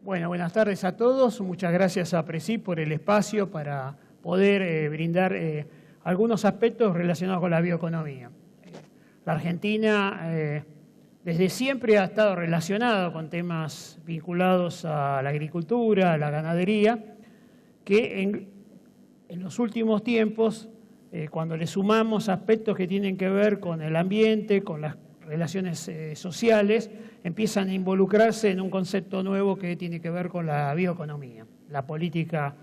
Bueno, buenas tardes a todos. Muchas gracias a Presip por el espacio para poder brindar algunos aspectos relacionados con la bioeconomía. La Argentina desde siempre ha estado relacionada con temas vinculados a la agricultura, a la ganadería, que en los últimos tiempos, cuando le sumamos aspectos que tienen que ver con el ambiente, con las relaciones sociales, empiezan a involucrarse en un concepto nuevo que tiene que ver con la bioeconomía, las políticas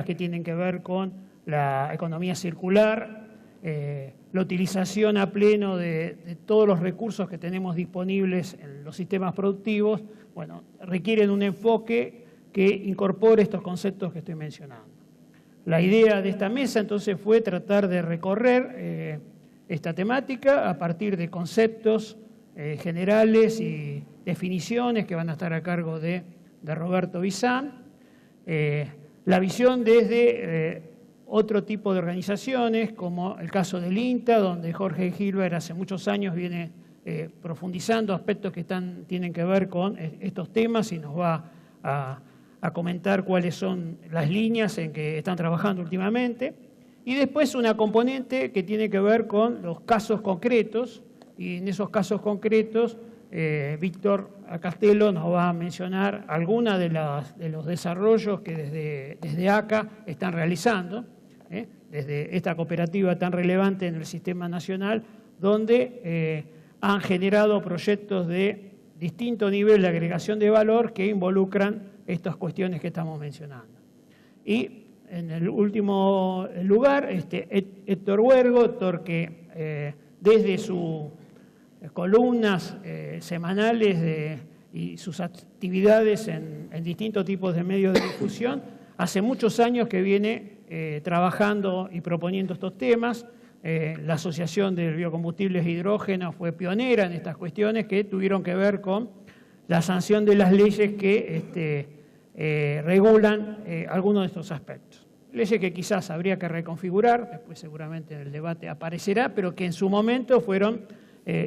que tienen que ver con la economía circular, la utilización a pleno de todos los recursos que tenemos disponibles en los sistemas productivos, bueno, requieren un enfoque que incorpore estos conceptos que estoy mencionando. La idea de esta mesa entonces fue tratar de recorrer esta temática a partir de conceptos generales y definiciones que van a estar a cargo de Roberto Bizán, la visión desde otro tipo de organizaciones, como el caso del INTA, donde Jorge Gilbert hace muchos años viene profundizando aspectos que tienen que ver con estos temas y nos va a comentar cuáles son las líneas en que están trabajando últimamente. Y después una componente que tiene que ver con los casos concretos, y en esos casos concretos Víctor Castelo nos va a mencionar algunos de los desarrollos que desde ACA están realizando, desde esta cooperativa tan relevante en el sistema nacional, donde han generado proyectos de distinto nivel de agregación de valor que involucran estas cuestiones que estamos mencionando. Y en el último lugar, Héctor Huergo, que desde sus columnas semanales y sus actividades en distintos tipos de medios de difusión, hace muchos años que viene trabajando y proponiendo estos temas. La Asociación de Biocombustibles e Hidrógeno fue pionera en estas cuestiones que tuvieron que ver con la sanción de las leyes que regulan algunos de estos aspectos. Leyes que quizás habría que reconfigurar, después seguramente en el debate aparecerá, pero que en su momento fueron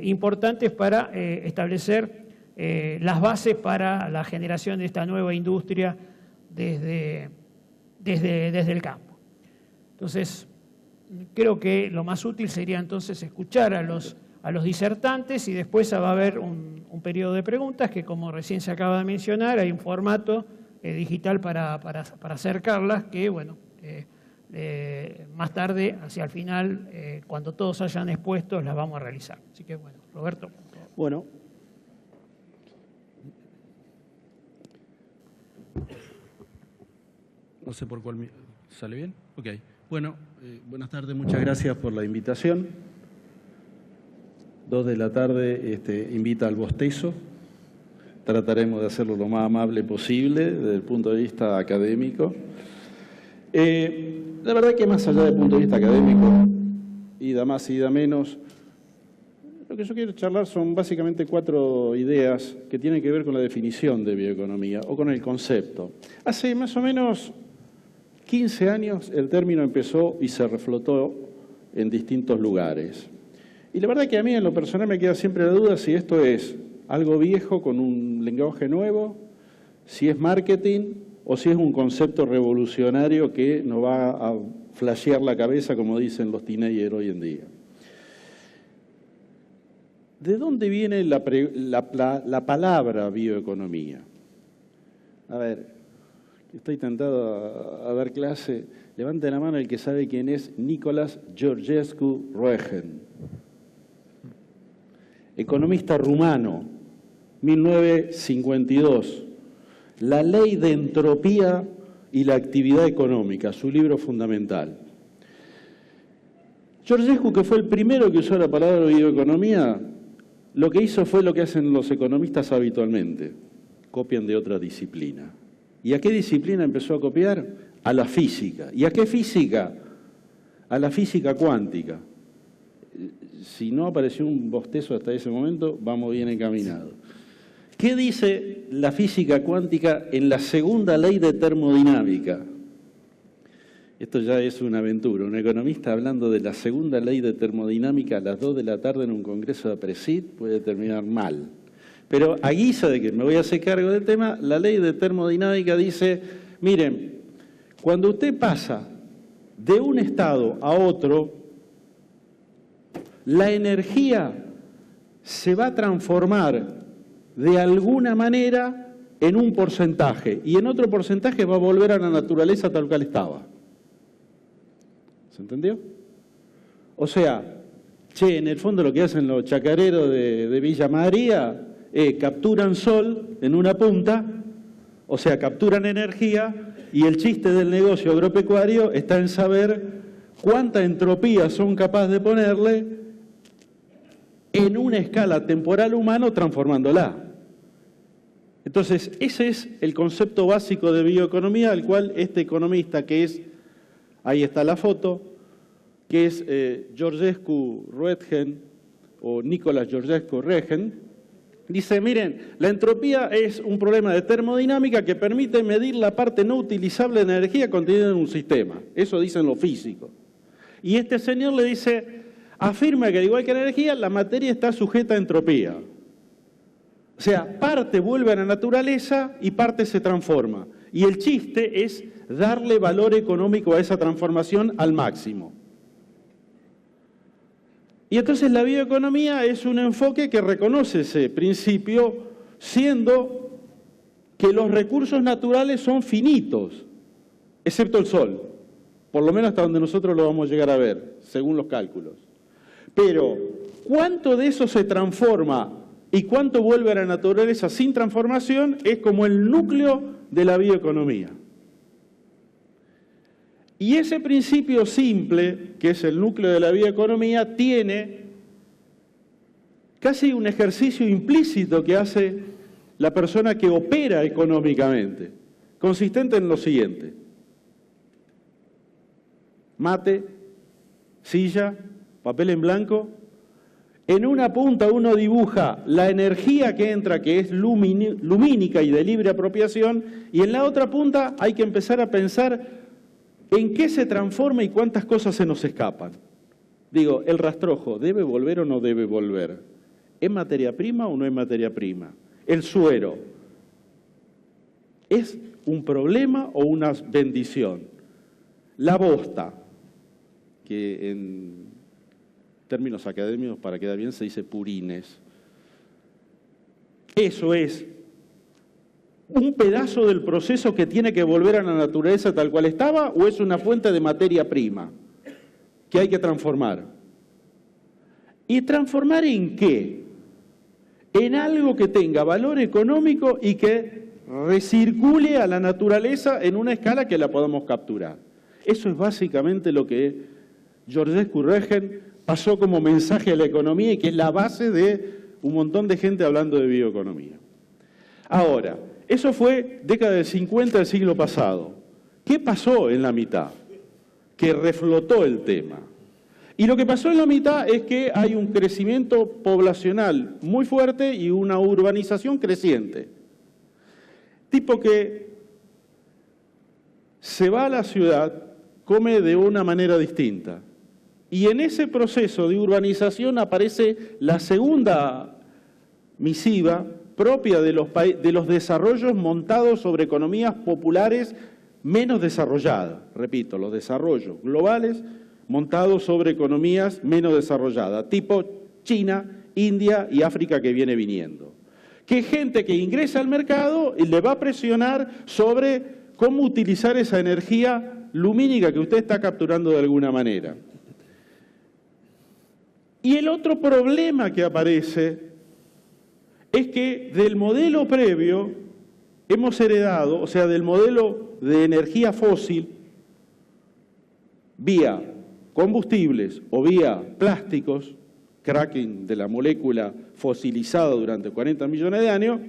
importantes para establecer las bases para la generación de esta nueva industria desde el campo. Entonces, creo que lo más útil sería entonces escuchar a los disertantes y después va a haber un periodo de preguntas que, como recién se acaba de mencionar, hay un formato digital para acercarlas que, bueno, más tarde, hacia el final, cuando todos hayan expuesto, las vamos a realizar. Así que, bueno, Roberto. Bueno. No sé por cuál... ¿Sale bien? Ok. Bueno, buenas tardes, muchas gracias por la invitación. 2 de la tarde invita al bostezo. Trataremos de hacerlo lo más amable posible desde el punto de vista académico. La verdad que más allá del punto de vista académico, y da más y da menos, lo que yo quiero charlar son básicamente 4 ideas que tienen que ver con la definición de bioeconomía o con el concepto. Hace más o menos 15 años el término empezó y se reflotó en distintos lugares. Y la verdad que a mí en lo personal me queda siempre la duda si esto es algo viejo con un lenguaje nuevo, si es marketing o si es un concepto revolucionario que nos va a flashear la cabeza, como dicen los teenagers hoy en día. ¿De dónde viene la palabra bioeconomía? A ver, estoy tentado a dar clase. Levante la mano el que sabe quién es Nicolás Georgescu Roegen. Economista rumano, 1952. La ley de entropía y la actividad económica, su libro fundamental. Georgescu, que fue el primero que usó la palabra bioeconomía, lo que hizo fue lo que hacen los economistas habitualmente, copian de otra disciplina. ¿Y a qué disciplina empezó a copiar? A la física. ¿Y a qué física? A la física cuántica. Si no apareció un bostezo hasta ese momento, vamos bien encaminados. ¿Qué dice la física cuántica en la segunda ley de termodinámica? Esto ya es una aventura. Un economista hablando de la segunda ley de termodinámica a las 2 de la tarde en un congreso de Presip puede terminar mal. Pero a guisa de que me voy a hacer cargo del tema, la ley de termodinámica dice, miren, cuando usted pasa de un estado a otro, la energía se va a transformar de alguna manera en un porcentaje y en otro porcentaje va a volver a la naturaleza tal cual estaba. ¿Se entendió? O sea, en el fondo lo que hacen los chacareros de Villa María es capturan sol en una punta, o sea, capturan energía, y el chiste del negocio agropecuario está en saber cuánta entropía son capaces de ponerle en una escala temporal humana transformándola. Entonces, ese es el concepto básico de bioeconomía al cual este economista que es, ahí está la foto, que es Georgescu Roetgen o Nicolás Georgescu Roetgen, dice, miren, la entropía es un problema de termodinámica que permite medir la parte no utilizable de energía contenida en un sistema. Eso dicen los físicos. Y este señor le dice, afirma que al igual que la energía, la materia está sujeta a entropía. O sea, parte vuelve a la naturaleza y parte se transforma. Y el chiste es darle valor económico a esa transformación al máximo. Y entonces la bioeconomía es un enfoque que reconoce ese principio, siendo que los recursos naturales son finitos, excepto el sol, por lo menos hasta donde nosotros lo vamos a llegar a ver, según los cálculos. Pero, ¿cuánto de eso se transforma y cuánto vuelve a la naturaleza sin transformación? Es como el núcleo de la bioeconomía. Y ese principio simple, que es el núcleo de la bioeconomía, tiene casi un ejercicio implícito que hace la persona que opera económicamente, consistente en lo siguiente: mate, silla, papel en blanco. En una punta uno dibuja la energía que entra, que es lumínica y de libre apropiación, y en la otra punta hay que empezar a pensar ¿en qué se transforma y cuántas cosas se nos escapan? Digo, ¿el rastrojo debe volver o no debe volver? ¿Es materia prima o no es materia prima? ¿El suero es un problema o una bendición? La bosta, que en términos académicos, para quedar bien, se dice purines. ¿Eso es un pedazo del proceso que tiene que volver a la naturaleza tal cual estaba o es una fuente de materia prima que hay que transformar? ¿Y transformar en qué? En algo que tenga valor económico y que recircule a la naturaleza en una escala que la podamos capturar. Eso es básicamente lo que Georgescu Roetgen pasó como mensaje a la economía y que es la base de un montón de gente hablando de bioeconomía. Ahora, eso fue década del 50 del siglo pasado. ¿Qué pasó en la mitad? Que reflotó el tema. Y lo que pasó en la mitad es que hay un crecimiento poblacional muy fuerte y una urbanización creciente. Tipo que se va a la ciudad, come de una manera distinta. Y en ese proceso de urbanización aparece la segunda misiva propia de los desarrollos montados sobre economías populares menos desarrolladas. Repito, los desarrollos globales montados sobre economías menos desarrolladas, tipo China, India y África que viene viniendo. Que gente que ingresa al mercado y le va a presionar sobre cómo utilizar esa energía lumínica que usted está capturando de alguna manera. Y el otro problema que aparece es que del modelo previo hemos heredado, o sea, del modelo de energía fósil, vía combustibles o vía plásticos, cracking de la molécula fosilizada durante 40 millones de años,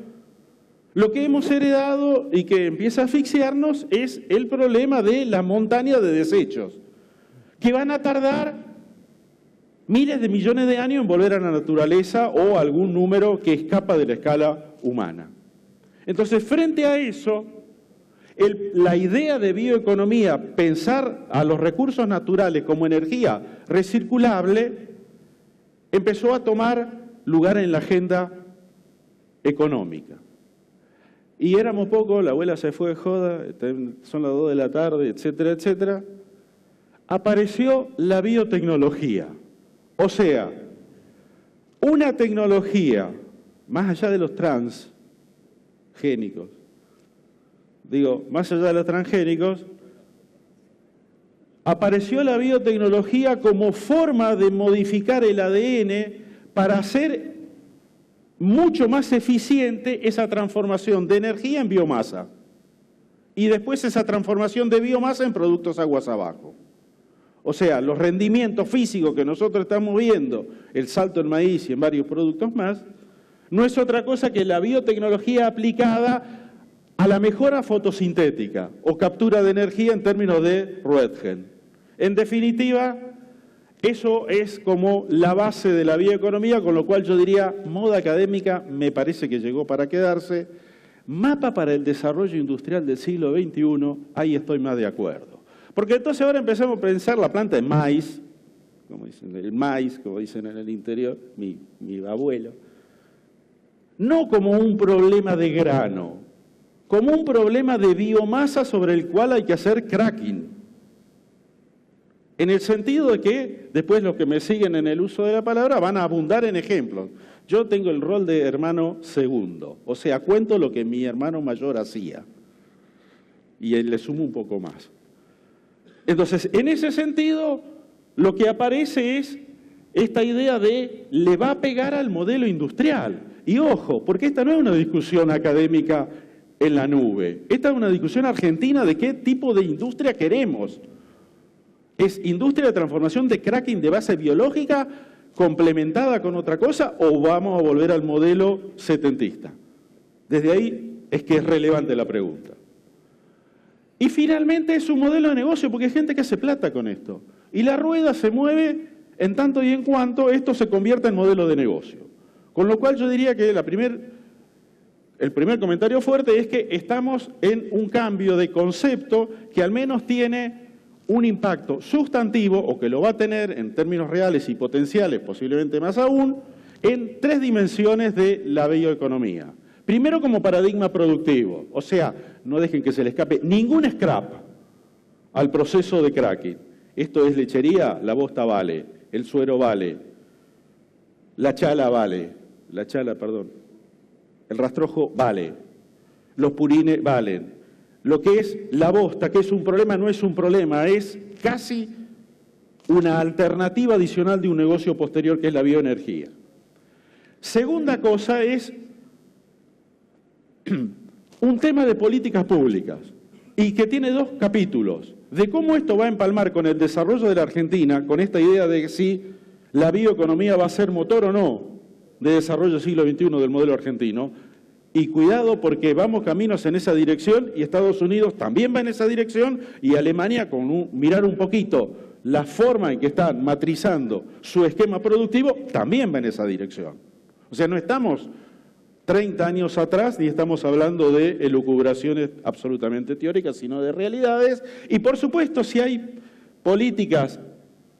lo que hemos heredado y que empieza a asfixiarnos es el problema de la montaña de desechos, que van a tardar miles de millones de años en volver a la naturaleza o algún número que escapa de la escala humana. Entonces, frente a eso, la idea de bioeconomía, pensar a los recursos naturales como energía recirculable, empezó a tomar lugar en la agenda económica. Y éramos pocos, la abuela se fue de joda, son las 2 de la tarde, etcétera, etcétera. Apareció la biotecnología. O sea, una tecnología, más allá de los transgénicos, más allá de los transgénicos, apareció la biotecnología como forma de modificar el ADN para hacer mucho más eficiente esa transformación de energía en biomasa y después esa transformación de biomasa en productos aguas abajo. O sea, los rendimientos físicos que nosotros estamos viendo, el salto en maíz y en varios productos más, no es otra cosa que la biotecnología aplicada a la mejora fotosintética o captura de energía en términos de Roentgen. En definitiva, eso es como la base de la bioeconomía, con lo cual yo diría, moda académica me parece que llegó para quedarse. Mapa para el desarrollo industrial del siglo XXI, ahí estoy más de acuerdo. Porque entonces ahora empezamos a pensar la planta de maíz, como dicen, el maíz, como dicen en el interior, mi abuelo, no como un problema de grano, como un problema de biomasa sobre el cual hay que hacer cracking. En el sentido de que, después los que me siguen en el uso de la palabra van a abundar en ejemplos. Yo tengo el rol de hermano segundo, o sea, cuento lo que mi hermano mayor hacía. Y le sumo un poco más. Entonces, en ese sentido, lo que aparece es esta idea de le va a pegar al modelo industrial. Y ojo, porque esta no es una discusión académica en la nube. Esta es una discusión argentina de qué tipo de industria queremos. ¿Es industria de transformación de cracking de base biológica complementada con otra cosa o vamos a volver al modelo setentista? Desde ahí es que es relevante la pregunta. Y finalmente es un modelo de negocio porque hay gente que hace plata con esto. Y la rueda se mueve en tanto y en cuanto esto se convierta en modelo de negocio. Con lo cual yo diría que el primer comentario fuerte es que estamos en un cambio de concepto que al menos tiene un impacto sustantivo, o que lo va a tener en términos reales y potenciales, posiblemente más aún, en 3 dimensiones de la bioeconomía. Primero, como paradigma productivo, o sea, no dejen que se le escape ningún scrap al proceso de cracking. Esto es lechería, la bosta vale, el suero vale, la chala vale, el rastrojo vale, los purines valen. Lo que es la bosta, que es un problema, no es un problema, es casi una alternativa adicional de un negocio posterior que es la bioenergía. Segunda cosa es un tema de políticas públicas y que tiene 2 capítulos, de cómo esto va a empalmar con el desarrollo de la Argentina, con esta idea de si la bioeconomía va a ser motor o no de desarrollo del siglo XXI del modelo argentino. Y cuidado porque vamos caminos en esa dirección y Estados Unidos también va en esa dirección y Alemania, con mirar un poquito la forma en que están matrizando su esquema productivo, también va en esa dirección. O sea, no estamos 30 años atrás ni estamos hablando de elucubraciones absolutamente teóricas, sino de realidades. Y por supuesto, si hay políticas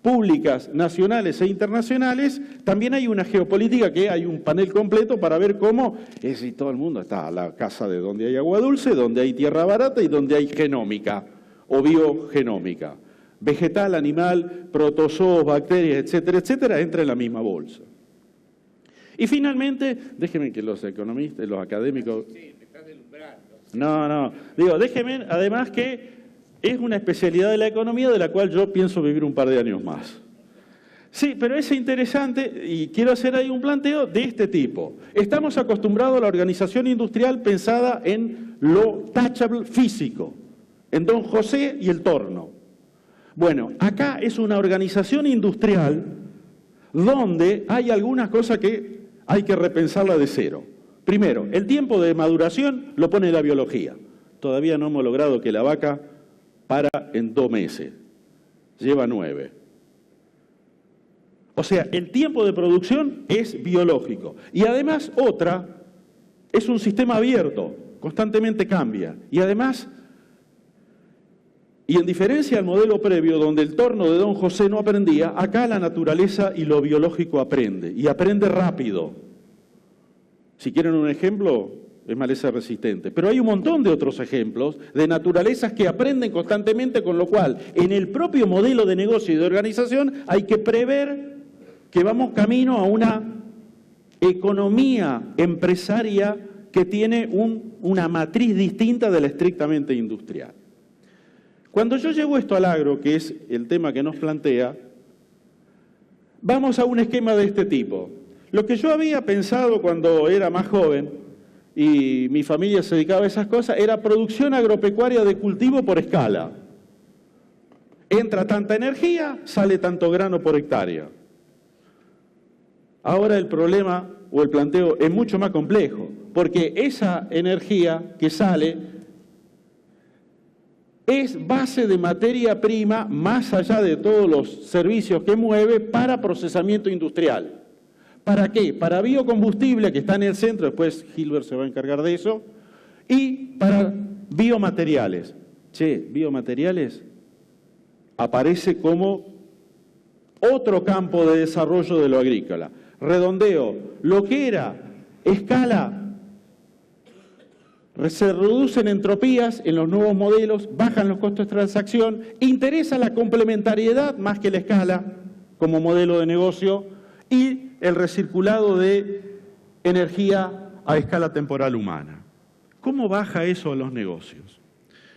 públicas, nacionales e internacionales, también hay una geopolítica que hay un panel completo para ver cómo es si todo el mundo está a la casa de donde hay agua dulce, donde hay tierra barata y donde hay genómica o biogenómica. Vegetal, animal, protozoos, bacterias, etcétera, etcétera, entra en la misma bolsa. Y finalmente, déjenme que los economistas, los académicos... Sí, me estás deslumbrando. No, déjenme además que es una especialidad de la economía de la cual yo pienso vivir un par de años más. Sí, pero es interesante y quiero hacer ahí un planteo de este tipo. Estamos acostumbrados a la organización industrial pensada en lo touchable físico, en Don José y el torno. Bueno, acá es una organización industrial donde hay algunas cosas que hay que repensarla de cero. Primero, el tiempo de maduración lo pone la biología. Todavía no hemos logrado que la vaca para en 2 meses, lleva 9. O sea, el tiempo de producción es biológico. Y además otra, es un sistema abierto, constantemente cambia. Y además, y en diferencia al modelo previo donde el torno de Don José no aprendía, acá la naturaleza y lo biológico aprende, y aprende rápido. Si quieren un ejemplo, es maleza resistente. Pero hay un montón de otros ejemplos de naturalezas que aprenden constantemente, con lo cual en el propio modelo de negocio y de organización hay que prever que vamos camino a una economía empresaria que tiene una matriz distinta de la estrictamente industrial. Cuando yo llevo esto al agro, que es el tema que nos plantea, vamos a un esquema de este tipo. Lo que yo había pensado cuando era más joven, y mi familia se dedicaba a esas cosas, era producción agropecuaria de cultivo por escala. Entra tanta energía, sale tanto grano por hectárea. Ahora el problema o el planteo es mucho más complejo, porque esa energía que sale es base de materia prima, más allá de todos los servicios que mueve, para procesamiento industrial. ¿Para qué? Para biocombustible, que está en el centro, después Gilbert se va a encargar de eso, y para biomateriales. Biomateriales aparece como otro campo de desarrollo de lo agrícola. Redondeo, lo que era escala, se reducen entropías en los nuevos modelos, bajan los costos de transacción, interesa la complementariedad más que la escala como modelo de negocio y el recirculado de energía a escala temporal humana. ¿Cómo baja eso a los negocios?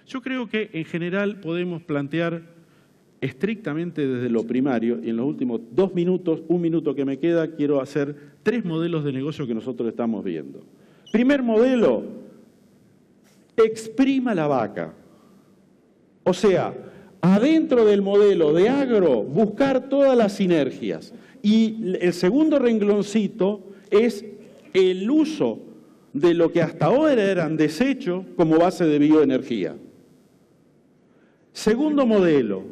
Yo creo que en general podemos plantear estrictamente desde lo primario, y en los últimos 2 minutos, 1 minuto que me queda, quiero hacer 3 modelos de negocio que nosotros estamos viendo. Primer modelo, exprima la vaca. O sea, adentro del modelo de agro, buscar todas las sinergias. Y el segundo rengloncito es el uso de lo que hasta ahora eran desechos como base de bioenergía. Segundo modelo,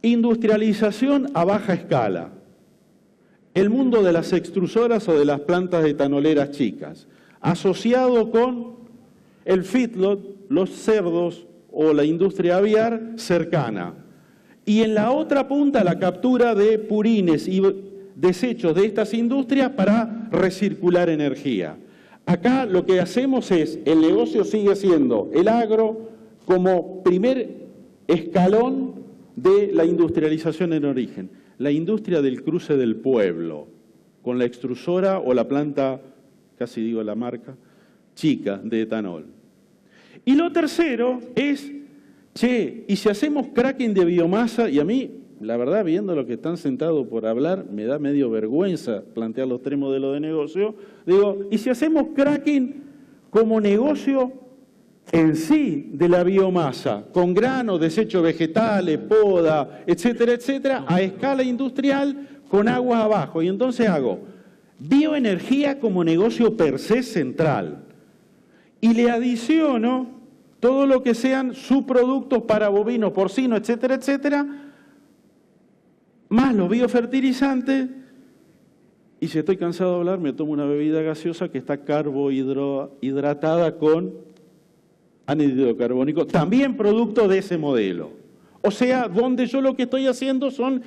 industrialización a baja escala. El mundo de las extrusoras o de las plantas etanoleras chicas, asociado con el feedlot, los cerdos o la industria aviar cercana. Y en la otra punta la captura de purines y desechos de estas industrias para recircular energía. Acá lo que hacemos es, el negocio sigue siendo el agro como primer escalón de la industrialización en origen. La industria del cruce del pueblo, con la extrusora o la planta, casi digo la marca, chica de etanol. Y lo tercero es, y si hacemos cracking de biomasa, y a mí, la verdad, viendo lo que están sentados por hablar, me da medio vergüenza plantear los 3 modelos de negocio, digo, y si hacemos cracking como negocio en sí de la biomasa, con granos, desechos vegetales, poda, etcétera, etcétera, a escala industrial, con aguas abajo. Y entonces hago bioenergía como negocio per se central. Y le adiciono todo lo que sean subproductos para bovinos, porcinos, etcétera, etcétera, más los biofertilizantes. Y si estoy cansado de hablar, me tomo una bebida gaseosa que está carbohidratada con anhídrido carbónico, también producto de ese modelo. O sea, donde yo lo que estoy haciendo son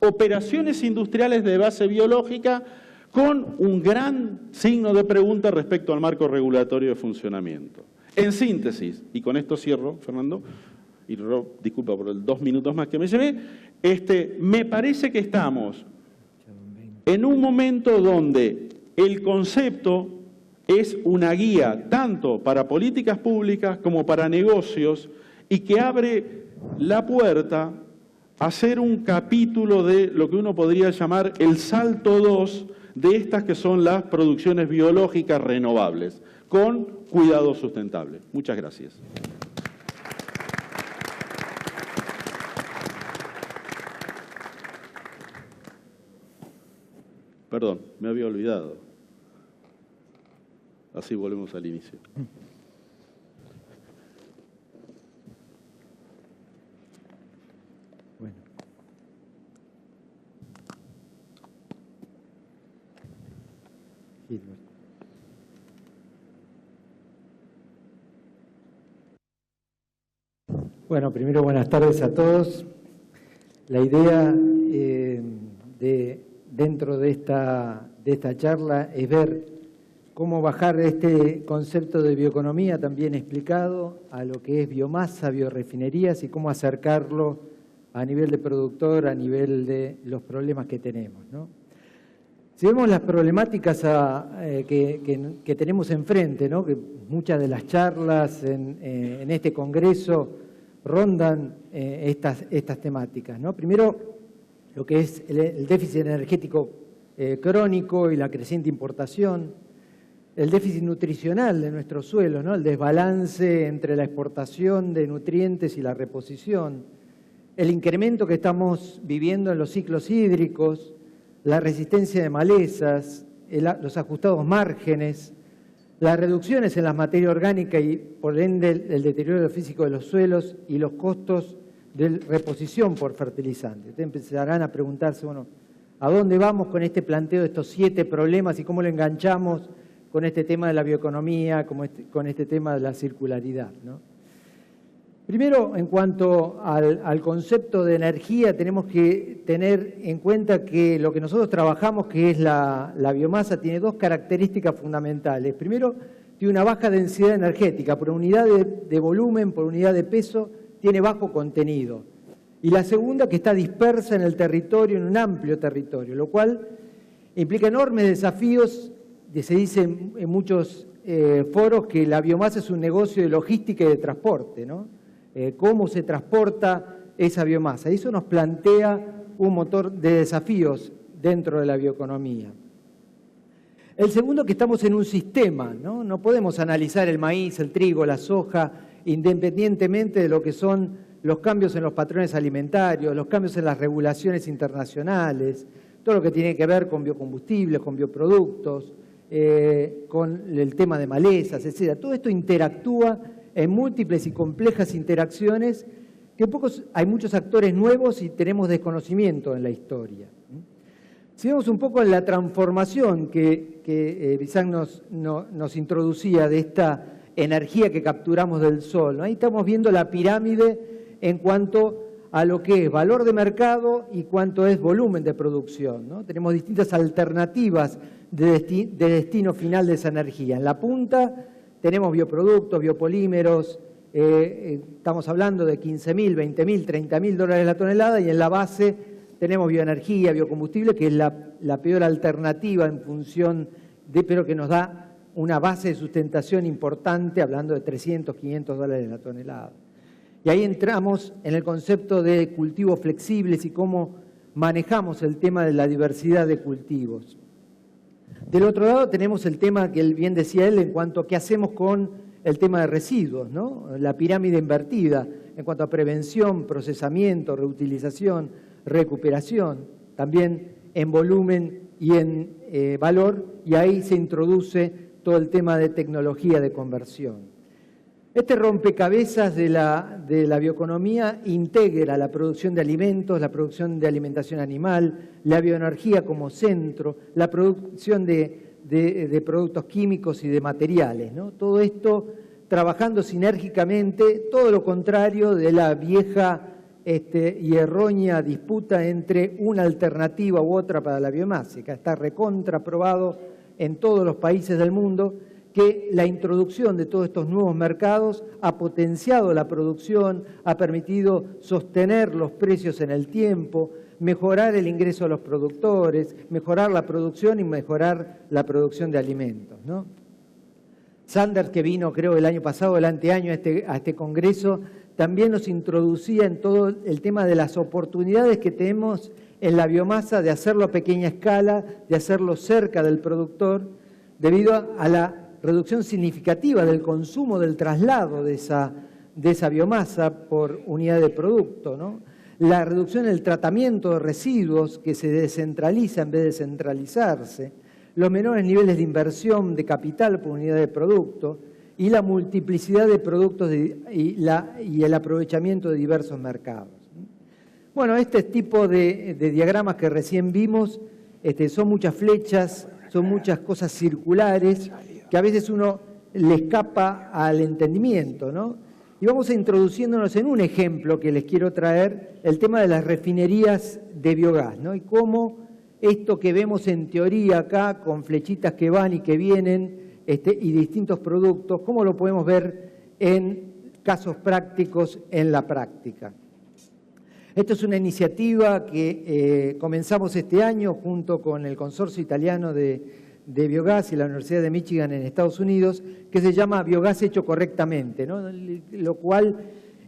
operaciones industriales de base biológica con un gran signo de pregunta respecto al marco regulatorio de funcionamiento. En síntesis, y con esto cierro, Fernando, y disculpa por los 2 minutos más que me llevé, me parece que estamos en un momento donde el concepto es una guía tanto para políticas públicas como para negocios y que abre la puerta a hacer un capítulo de lo que uno podría llamar el salto 2 de estas que son las producciones biológicas renovables, con cuidado sustentable. Muchas gracias. Perdón, me había olvidado. Así volvemos al inicio. Bueno. Gilbert. Bueno, primero buenas tardes a todos. La idea de dentro de esta charla es ver cómo bajar este concepto de bioeconomía también explicado a lo que es biomasa, biorefinerías y cómo acercarlo a nivel de productor, a nivel de los problemas que tenemos, ¿no? Si vemos las problemáticas que tenemos enfrente, ¿no? Que muchas de las charlas en este congreso rondan estas temáticas, ¿no? Primero, lo que es el déficit energético crónico y la creciente importación, el déficit nutricional de nuestros suelos, ¿no? El desbalance entre la exportación de nutrientes y la reposición, el incremento que estamos viviendo en los ciclos hídricos, la resistencia de malezas, los ajustados márgenes, las reducciones en las materias orgánicas y por ende el deterioro físico de los suelos y los costos de reposición por fertilizantes. Ustedes empezarán a preguntarse, bueno, ¿a dónde vamos con este planteo de estos 7 problemas y cómo lo enganchamos con este tema de la bioeconomía, con este tema de la circularidad, ¿no? Primero, en cuanto al concepto de energía, tenemos que tener en cuenta que lo que nosotros trabajamos, que es la biomasa, tiene 2 características fundamentales. Primero, tiene una baja densidad energética, por unidad de volumen, por unidad de peso, tiene bajo contenido. Y la segunda, que está dispersa en el territorio, en un amplio territorio, lo cual implica enormes desafíos. Se dice en muchos foros que la biomasa es un negocio de logística y de transporte, ¿no? Cómo se transporta esa biomasa. Eso nos plantea un motor de desafíos dentro de la bioeconomía. El segundo, que estamos en un sistema, ¿no? No podemos analizar el maíz, el trigo, la soja, independientemente de lo que son los cambios en los patrones alimentarios, los cambios en las regulaciones internacionales, todo lo que tiene que ver con biocombustibles, con bioproductos, con el tema de malezas, etc. Todo esto interactúa en múltiples y complejas interacciones que hay muchos actores nuevos y tenemos desconocimiento en la historia. Si vemos un poco en la transformación que Bizán nos introducía de esta energía que capturamos del sol, ¿no? Ahí estamos viendo la pirámide en cuanto a lo que es valor de mercado y cuánto es volumen de producción, ¿no? Tenemos distintas alternativas de destino final de esa energía. En la punta tenemos bioproductos, biopolímeros, estamos hablando de 15.000, 20.000, 30.000 dólares la tonelada, y en la base tenemos bioenergía, biocombustible, que es la peor alternativa en función pero que nos da una base de sustentación importante, hablando de 300, 500 dólares la tonelada. Y ahí entramos en el concepto de cultivos flexibles y cómo manejamos el tema de la diversidad de cultivos. Del otro lado tenemos el tema que bien decía él en cuanto a qué hacemos con el tema de residuos, ¿no? La pirámide invertida en cuanto a prevención, procesamiento, reutilización, recuperación, también en volumen y en valor, y ahí se introduce todo el tema de tecnología de conversión. Este rompecabezas de la bioeconomía integra la producción de alimentos, la producción de alimentación animal, la bioenergía como centro, la producción de productos químicos y de materiales, ¿no? Todo esto trabajando sinérgicamente, todo lo contrario de la vieja y errónea disputa entre una alternativa u otra para la biomasa, que está recontraprobado en todos los países del mundo, que la introducción de todos estos nuevos mercados ha potenciado la producción, ha permitido sostener los precios en el tiempo, mejorar el ingreso a los productores, mejorar la producción y mejorar la producción de alimentos, ¿no? Sanders, que vino creo el año pasado, el anteaño a este congreso, también nos introducía en todo el tema de las oportunidades que tenemos en la biomasa de hacerlo a pequeña escala, de hacerlo cerca del productor, debido a la reducción significativa del consumo, del traslado de esa biomasa por unidad de producto, ¿no? La reducción del tratamiento de residuos que se descentraliza en vez de centralizarse, los menores niveles de inversión de capital por unidad de producto y la multiplicidad de productos y el aprovechamiento de diversos mercados. Bueno, este tipo de diagramas que recién vimos son muchas flechas, son muchas cosas circulares que a veces uno le escapa al entendimiento, ¿no? Y vamos a introduciéndonos en un ejemplo que les quiero traer, el tema de las refinerías de biogás, ¿no? Y cómo esto que vemos en teoría acá, con flechitas que van y que vienen, y distintos productos, cómo lo podemos ver en casos prácticos en la práctica. Esto es una iniciativa que comenzamos este año junto con el Consorcio Italiano de Biogás y la Universidad de Michigan en Estados Unidos, que se llama Biogás hecho correctamente, ¿no? Lo cual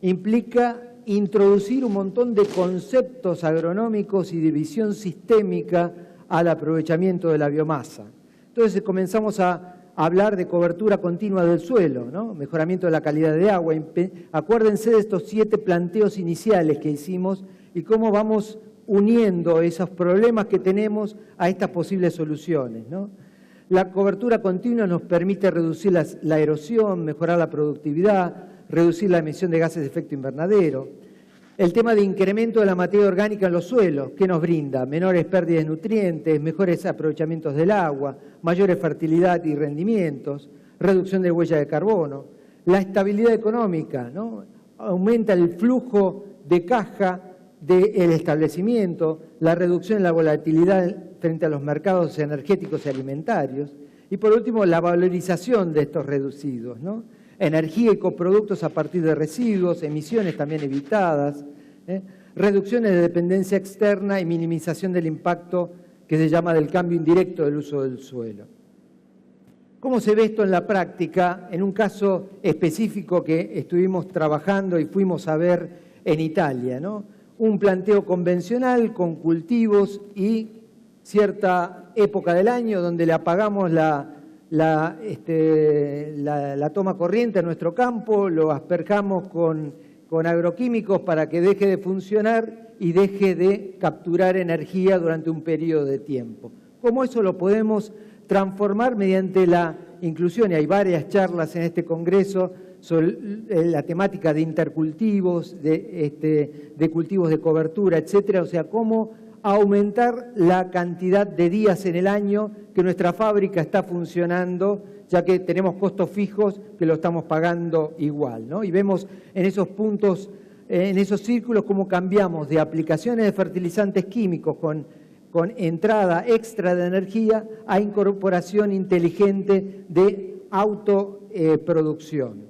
implica introducir un montón de conceptos agronómicos y de visión sistémica al aprovechamiento de la biomasa. Entonces comenzamos a hablar de cobertura continua del suelo, ¿no? Mejoramiento de la calidad de agua. Acuérdense de estos 7 planteos iniciales que hicimos y cómo vamos uniendo esos problemas que tenemos a estas posibles soluciones, ¿no? La cobertura continua nos permite reducir la erosión, mejorar la productividad, reducir la emisión de gases de efecto invernadero. El tema de incremento de la materia orgánica en los suelos, ¿qué nos brinda? Menores pérdidas de nutrientes, mejores aprovechamientos del agua, mayores fertilidad y rendimientos, reducción de huella de carbono. La estabilidad económica, ¿no? Aumenta el flujo de caja del establecimiento, la reducción en la volatilidad frente a los mercados energéticos y alimentarios. Y por último, la valorización de estos residuos, ¿no? Energía y coproductos a partir de residuos, emisiones también evitadas, reducciones de dependencia externa y minimización del impacto que se llama del cambio indirecto del uso del suelo. ¿Cómo se ve esto en la práctica? En un caso específico que estuvimos trabajando y fuimos a ver en Italia, ¿no? Un planteo convencional con cultivos y cierta época del año donde le apagamos la toma corriente a nuestro campo, lo asperjamos con agroquímicos para que deje de funcionar y deje de capturar energía durante un periodo de tiempo. ¿Cómo eso lo podemos transformar mediante la inclusión? Y hay varias charlas en este congreso sobre la temática de intercultivos, de cultivos de cobertura, etcétera. O sea, cómo aumentar la cantidad de días en el año que nuestra fábrica está funcionando, ya que tenemos costos fijos que lo estamos pagando igual, ¿no? Y vemos en esos puntos, en esos círculos, cómo cambiamos de aplicaciones de fertilizantes químicos con entrada extra de energía a incorporación inteligente de autoproducción.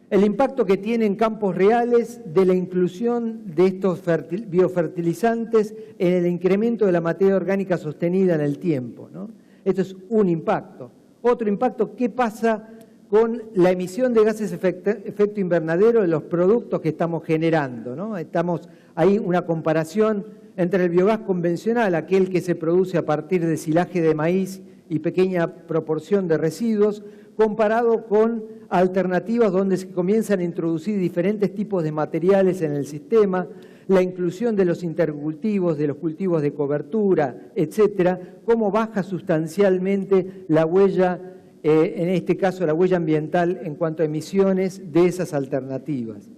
El impacto que tiene en campos reales de la inclusión de estos biofertilizantes en el incremento de la materia orgánica sostenida en el tiempo, ¿no? Esto es un impacto. Otro impacto, ¿qué pasa con la emisión de gases de efecto invernadero de los productos que estamos generando, ¿no? Hay una comparación entre el biogás convencional, aquel que se produce a partir de silaje de maíz y pequeña proporción de residuos, comparado con alternativas donde se comienzan a introducir diferentes tipos de materiales en el sistema, la inclusión de los intercultivos, de los cultivos de cobertura, etcétera, cómo baja sustancialmente la huella, en este caso la huella ambiental en cuanto a emisiones de esas alternativas.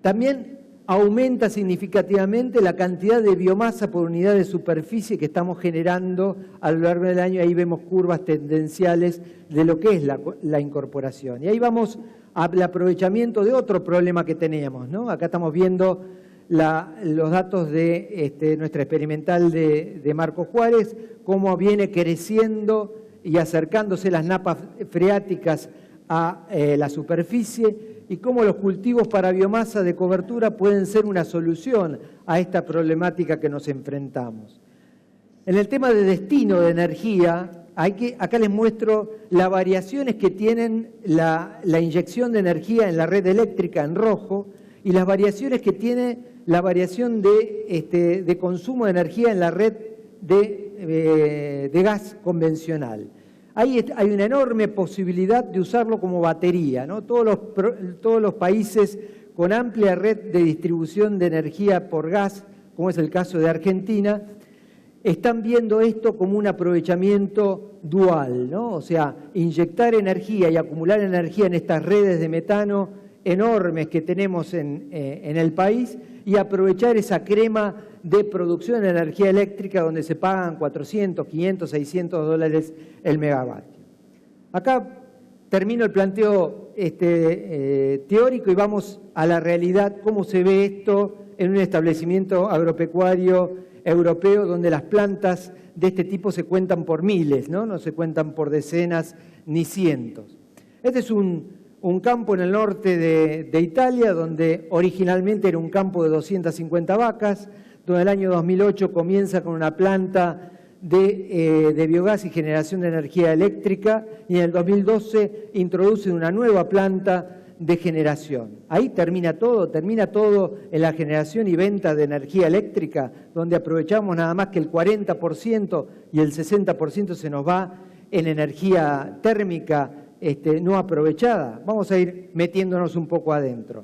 También aumenta significativamente la cantidad de biomasa por unidad de superficie que estamos generando a lo largo del año. Ahí vemos curvas tendenciales de lo que es la incorporación. Y ahí vamos al aprovechamiento de otro problema que teníamos, ¿no? Acá estamos viendo los datos de nuestra experimental de Marco Juárez, cómo viene creciendo y acercándose las napas freáticas a la superficie, y cómo los cultivos para biomasa de cobertura pueden ser una solución a esta problemática que nos enfrentamos. En el tema de destino de energía, acá les muestro las variaciones que tienen la inyección de energía en la red eléctrica en rojo y las variaciones que tiene la variación de consumo de energía en la red de gas convencional. Ahí hay una enorme posibilidad de usarlo como batería, ¿no? Todos los países con amplia red de distribución de energía por gas, como es el caso de Argentina, están viendo esto como un aprovechamiento dual, ¿no? O sea, inyectar energía y acumular energía en estas redes de metano enormes que tenemos en el país y aprovechar esa crema de producción de energía eléctrica donde se pagan 400, 500, 600 dólares el megavatio. Acá termino el planteo teórico y vamos a la realidad, cómo se ve esto en un establecimiento agropecuario europeo, donde las plantas de este tipo se cuentan por miles, no se cuentan por decenas ni cientos. Este es un campo en el norte de Italia, donde originalmente era un campo de 250 vacas, donde en el año 2008 comienza con una planta de biogás y generación de energía eléctrica, y en el 2012 introduce una nueva planta de generación. Ahí termina todo en la generación y venta de energía eléctrica, donde aprovechamos nada más que el 40% y el 60% se nos va en energía térmica no aprovechada. Vamos a ir metiéndonos un poco adentro.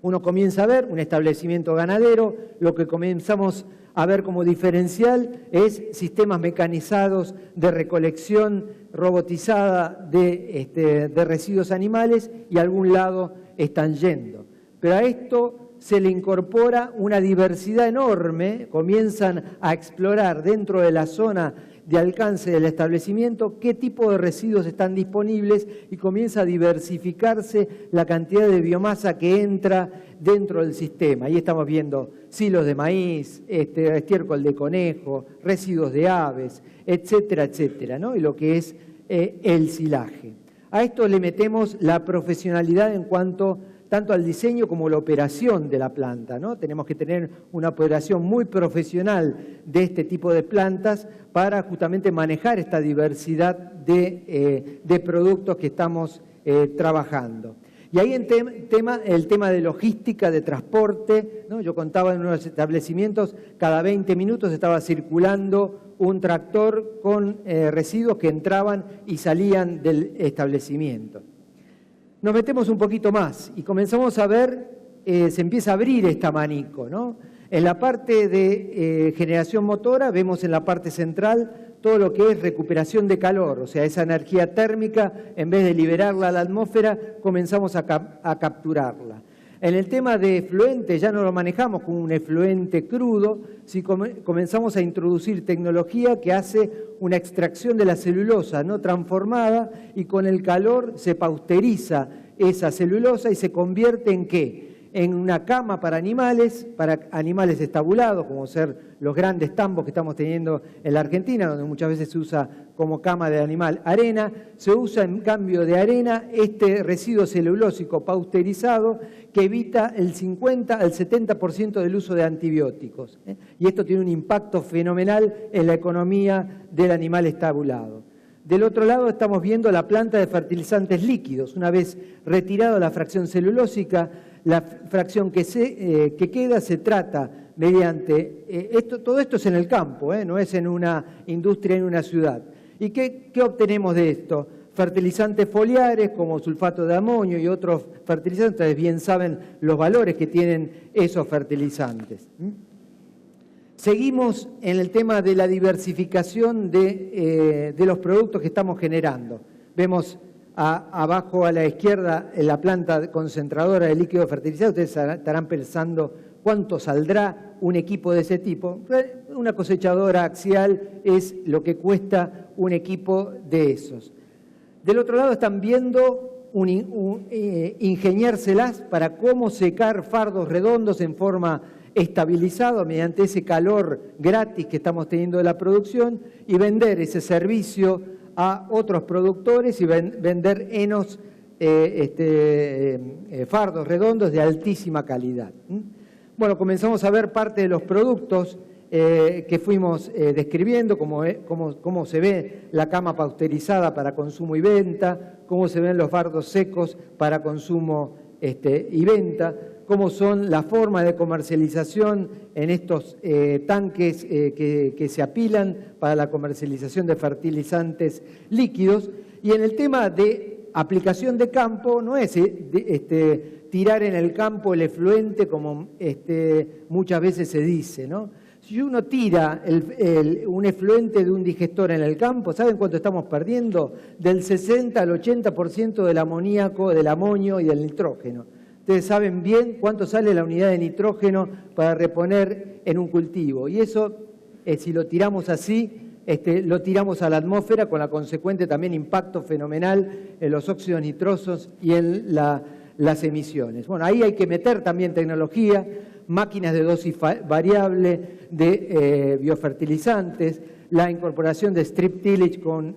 Uno comienza a ver un establecimiento ganadero, lo que comenzamos a ver como diferencial es sistemas mecanizados de recolección robotizada de residuos animales, y a algún lado están yendo. Pero a esto se le incorpora una diversidad enorme, comienzan a explorar dentro de la zona de alcance del establecimiento qué tipo de residuos están disponibles, y comienza a diversificarse la cantidad de biomasa que entra dentro del sistema. Ahí estamos viendo silos de maíz, estiércol de conejo, residuos de aves, etcétera, etcétera, ¿no? Y lo que es el silaje. A esto le metemos la profesionalidad en cuanto tanto al diseño como la operación de la planta, ¿no? Tenemos que tener una operación muy profesional de este tipo de plantas para justamente manejar esta diversidad de productos que estamos trabajando. Y ahí el tema de logística, de transporte, ¿no? Yo contaba en unos establecimientos, cada 20 minutos estaba circulando un tractor con residuos que entraban y salían del establecimiento. Nos metemos un poquito más y comenzamos a ver, se empieza a abrir este abanico, ¿no? En la parte de generación motora vemos en la parte central todo lo que es recuperación de calor, o sea, esa energía térmica, en vez de liberarla a la atmósfera, comenzamos a capturarla. En el tema de efluente ya no lo manejamos como un efluente crudo, si comenzamos a introducir tecnología que hace una extracción de la celulosa no transformada, y con el calor se pasteuriza esa celulosa y se convierte ¿en qué? En una cama para animales estabulados, como ser los grandes tambos que estamos teniendo en la Argentina, donde muchas veces se usa como cama de animal arena. Se usa en cambio de arena este residuo celulósico pasteurizado que evita el 50 al 70% del uso de antibióticos. Y esto tiene un impacto fenomenal en la economía del animal estabulado. Del otro lado estamos viendo la planta de fertilizantes líquidos. Una vez retirada la fracción celulósica, la fracción que queda se trata mediante... todo esto es en el campo, no es en una industria, en una ciudad. ¿Y qué obtenemos de esto? Fertilizantes foliares como sulfato de amonio y otros fertilizantes. Ustedes bien saben los valores que tienen esos fertilizantes. Seguimos en el tema de la diversificación de los productos que estamos generando. Vemos abajo a la izquierda en la planta concentradora de líquido fertilizado. Ustedes estarán pensando cuánto saldrá un equipo de ese tipo. Una cosechadora axial es lo que cuesta un equipo de esos. Del otro lado están viendo ingeniárselas para cómo secar fardos redondos en forma estabilizado mediante ese calor gratis que estamos teniendo de la producción, y vender ese servicio a otros productores y vender enos, fardos redondos de altísima calidad. Bueno, comenzamos a ver parte de los productos que fuimos describiendo, cómo se ve la cama pasteurizada para consumo y venta, cómo se ven los fardos secos para consumo y venta, cómo son la forma de comercialización en estos tanques que se apilan para la comercialización de fertilizantes líquidos. Y en el tema de aplicación de campo, no es tirar en el campo el efluente como muchas veces se dice, ¿no? Si uno tira un efluente de un digestor en el campo, ¿saben cuánto estamos perdiendo? Del 60 al 80% del amoníaco, del amonio y del nitrógeno. Ustedes saben bien cuánto sale la unidad de nitrógeno para reponer en un cultivo. Y eso, si lo tiramos así, lo tiramos a la atmósfera, con la consecuente también impacto fenomenal en los óxidos nitrosos y en las emisiones. Bueno, ahí hay que meter también tecnología máquinas de dosis variable de biofertilizantes, la incorporación de strip tillage con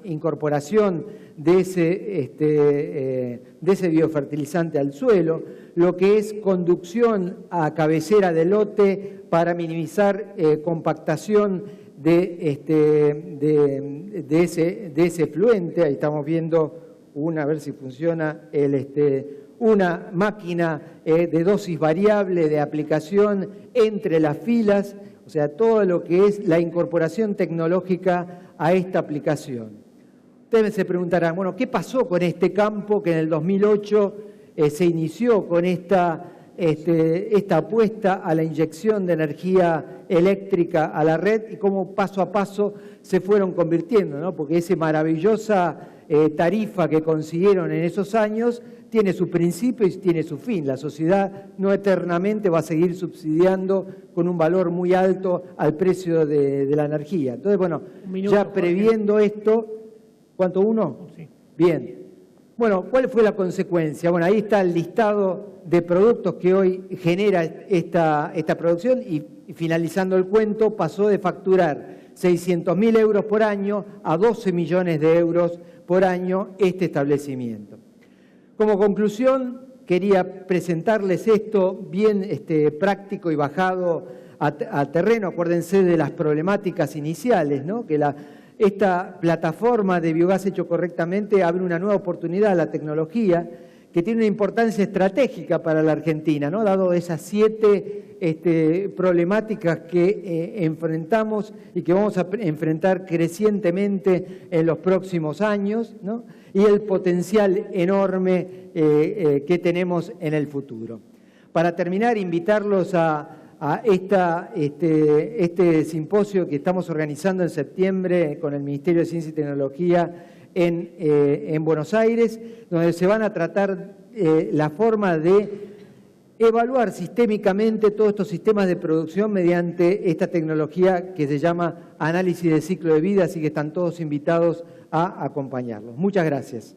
incorporación de ese biofertilizante al suelo, lo que es conducción a cabecera de lote para minimizar compactación de ese efluente. Ahí estamos viendo a ver si funciona, una máquina de dosis variable de aplicación entre las filas, o sea, todo lo que es la incorporación tecnológica a esta aplicación. Ustedes se preguntarán, bueno, ¿qué pasó con este campo que en el 2008 se inició con esta apuesta a la inyección de energía eléctrica a la red y cómo paso a paso se fueron convirtiendo, ¿no? Porque esa maravillosa tarifa que consiguieron en esos años tiene su principio y tiene su fin. La sociedad no eternamente va a seguir subsidiando con un valor muy alto al precio de la energía. Entonces, bueno, ya previendo esto, ¿cuánto uno? Sí. Bien. Bueno, ¿cuál fue la consecuencia? Bueno, ahí está el listado de productos que hoy genera esta producción y finalizando el cuento pasó de facturar 600.000 euros por año a 12 millones de euros por año este establecimiento. Como conclusión, quería presentarles esto bien práctico y bajado a terreno. Acuérdense de las problemáticas iniciales, ¿no? Que esta plataforma de biogás hecho correctamente abre una nueva oportunidad a la tecnología que tiene una importancia estratégica para la Argentina, ¿no? Dado esas 7 problemáticas que enfrentamos y que vamos a enfrentar crecientemente en los próximos años, ¿no? Y el potencial enorme que tenemos en el futuro. Para terminar, invitarlos a este simposio que estamos organizando en septiembre con el Ministerio de Ciencia y Tecnología en Buenos Aires, donde se van a tratar la forma de evaluar sistémicamente todos estos sistemas de producción mediante esta tecnología que se llama análisis de ciclo de vida, así que están todos invitados a acompañarlos. Muchas gracias.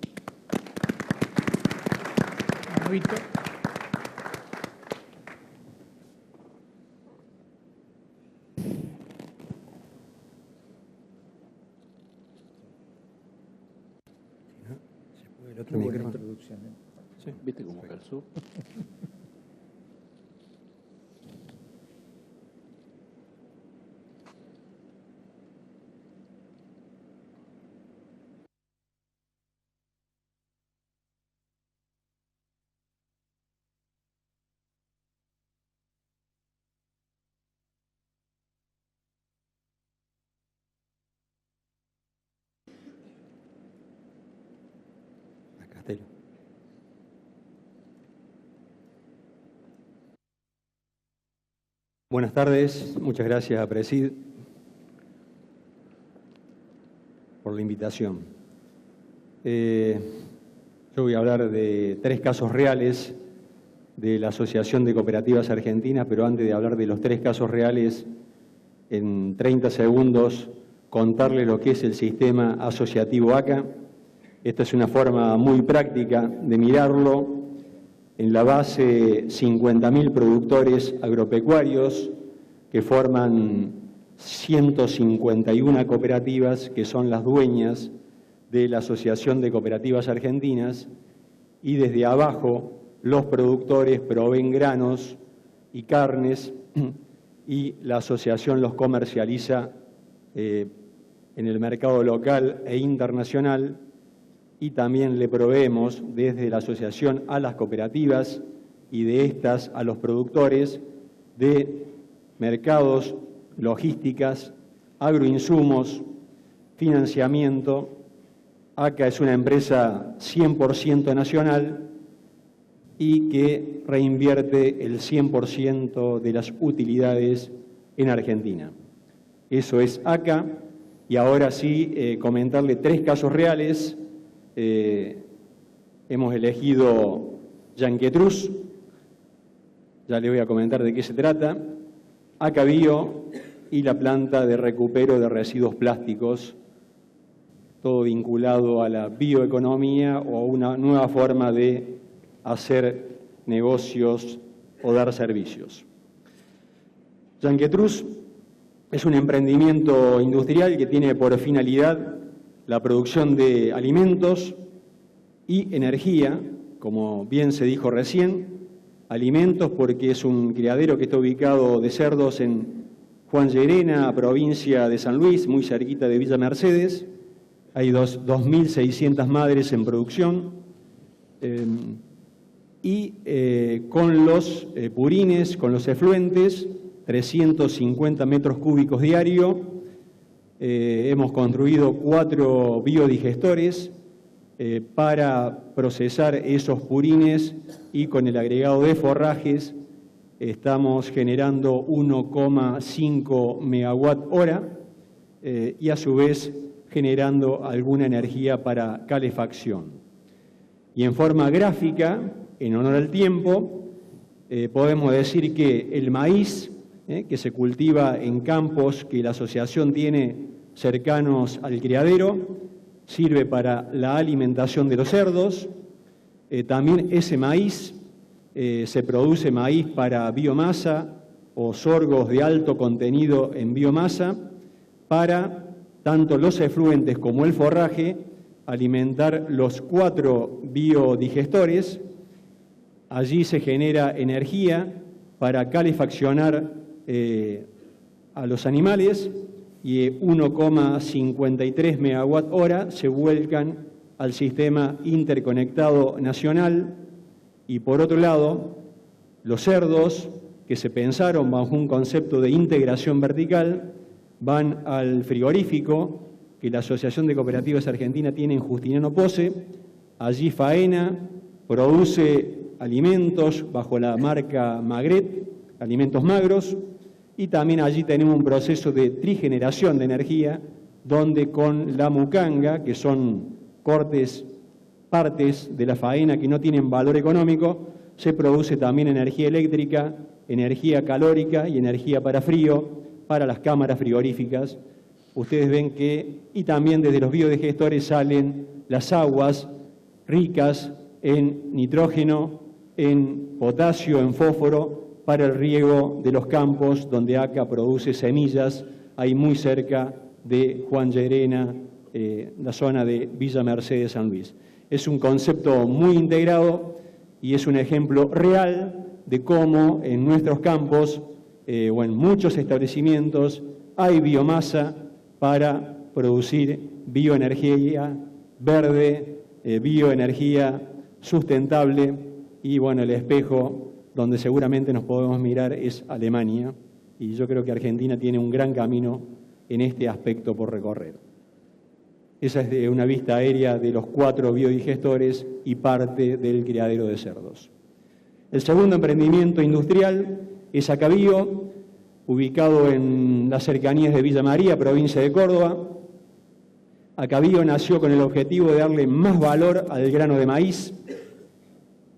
Otro micrófono. Sí, ¿viste cómo calzó? Buenas tardes, muchas gracias a Presid por la invitación. Yo voy a hablar de 3 casos reales de la Asociación de Cooperativas Argentinas, pero antes de hablar de los 3 casos reales, en 30 segundos contarles lo que es el sistema asociativo ACA. Esta es una forma muy práctica de mirarlo. En la base, 50.000 productores agropecuarios que forman 151 cooperativas que son las dueñas de la Asociación de Cooperativas Argentinas, y desde abajo los productores proveen granos y carnes y la asociación los comercializa en el mercado local e internacional. Y también le proveemos desde la asociación a las cooperativas y de estas a los productores de mercados, logísticas, agroinsumos, financiamiento. ACA es una empresa 100% nacional y que reinvierte el 100% de las utilidades en Argentina. Eso es ACA. Y ahora sí, comentarle 3 casos reales. Hemos elegido Yanquetruz, ya le voy a comentar de qué se trata, ACA Bio y la planta de recupero de residuos plásticos, todo vinculado a la bioeconomía o a una nueva forma de hacer negocios o dar servicios. Yanquetruz es un emprendimiento industrial que tiene por finalidad la producción de alimentos y energía, como bien se dijo recién, alimentos porque es un criadero que está ubicado de cerdos en Juan Llerena, provincia de San Luis, muy cerquita de Villa Mercedes. Hay 2.600 madres en producción. Con los purines, con los efluentes, 350 metros cúbicos diarios. Hemos construido 4 biodigestores para procesar esos purines y con el agregado de forrajes estamos generando 1,5 megawatt hora y a su vez generando alguna energía para calefacción. Y en forma gráfica, en honor al tiempo, podemos decir que el maíz que se cultiva en campos que la asociación tiene cercanos al criadero sirve para la alimentación de los cerdos. También ese maíz se produce maíz para biomasa o sorgos de alto contenido en biomasa para tanto los efluentes como el forraje alimentar los 4 biodigestores. Allí se genera energía para calefaccionar a los animales y 1,53 megawatt hora se vuelcan al sistema interconectado nacional. Y por otro lado, los cerdos que se pensaron bajo un concepto de integración vertical van al frigorífico que la Asociación de Cooperativas Argentina tiene en Justiniano Posse. Allí faena, produce alimentos bajo la marca Magret, alimentos magros, y también allí tenemos un proceso de trigeneración de energía, donde con la mucanga, que son partes de la faena que no tienen valor económico, se produce también energía eléctrica, energía calórica y energía para frío, para las cámaras frigoríficas. Ustedes ven que, y también desde los biodigestores salen las aguas ricas en nitrógeno, en potasio, en fósforo, para el riego de los campos donde ACA produce semillas, ahí muy cerca de Juan Llerena, la zona de Villa Mercedes, San Luis. Es un concepto muy integrado y es un ejemplo real de cómo en nuestros campos o en muchos establecimientos hay biomasa para producir bioenergía verde, bioenergía sustentable y bueno, el espejo donde seguramente nos podemos mirar es Alemania y yo creo que Argentina tiene un gran camino en este aspecto por recorrer. Esa es de una vista aérea de los 4 biodigestores y parte del criadero de cerdos. El segundo emprendimiento industrial es Acabío, ubicado en las cercanías de Villa María, provincia de Córdoba. Acabío nació con el objetivo de darle más valor al grano de maíz,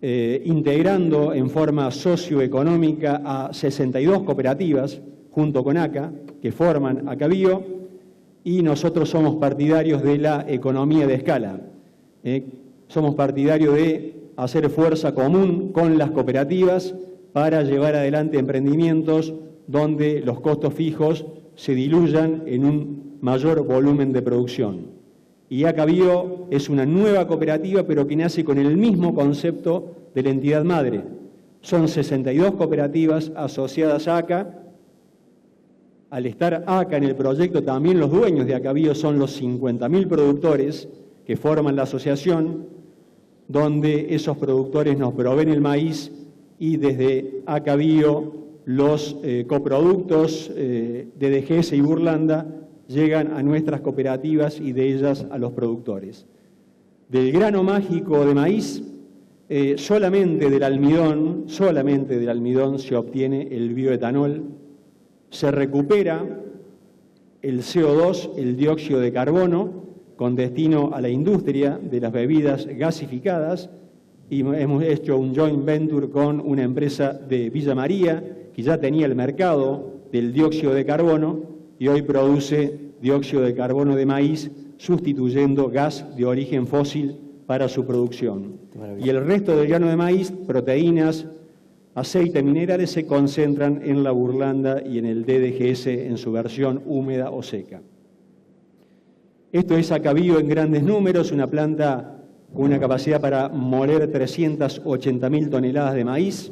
integrando en forma socioeconómica a 62 cooperativas, junto con ACA, que forman Acabío, y nosotros somos partidarios de la economía de escala. Somos partidarios de hacer fuerza común con las cooperativas para llevar adelante emprendimientos donde los costos fijos se diluyan en un mayor volumen de producción. Y Acabío es una nueva cooperativa, pero que nace con el mismo concepto de la entidad madre. Son 62 cooperativas asociadas a ACA. Al estar ACA en el proyecto, también los dueños de Acabío son los 50.000 productores que forman la asociación, donde esos productores nos proveen el maíz y desde Acabío los coproductos de DGS y Burlanda llegan a nuestras cooperativas y de ellas a los productores. Del grano mágico de maíz, solamente del almidón se obtiene el bioetanol, se recupera el CO2, el dióxido de carbono, con destino a la industria de las bebidas gasificadas, y hemos hecho un joint venture con una empresa de Villa María, que ya tenía el mercado del dióxido de carbono, y hoy produce dióxido de carbono de maíz, sustituyendo gas de origen fósil para su producción. Y el resto del grano de maíz, proteínas, aceites minerales se concentran en la burlanda y en el DDGS en su versión húmeda o seca. Esto es Acabío en grandes números, una planta con una capacidad para moler 380.000 toneladas de maíz.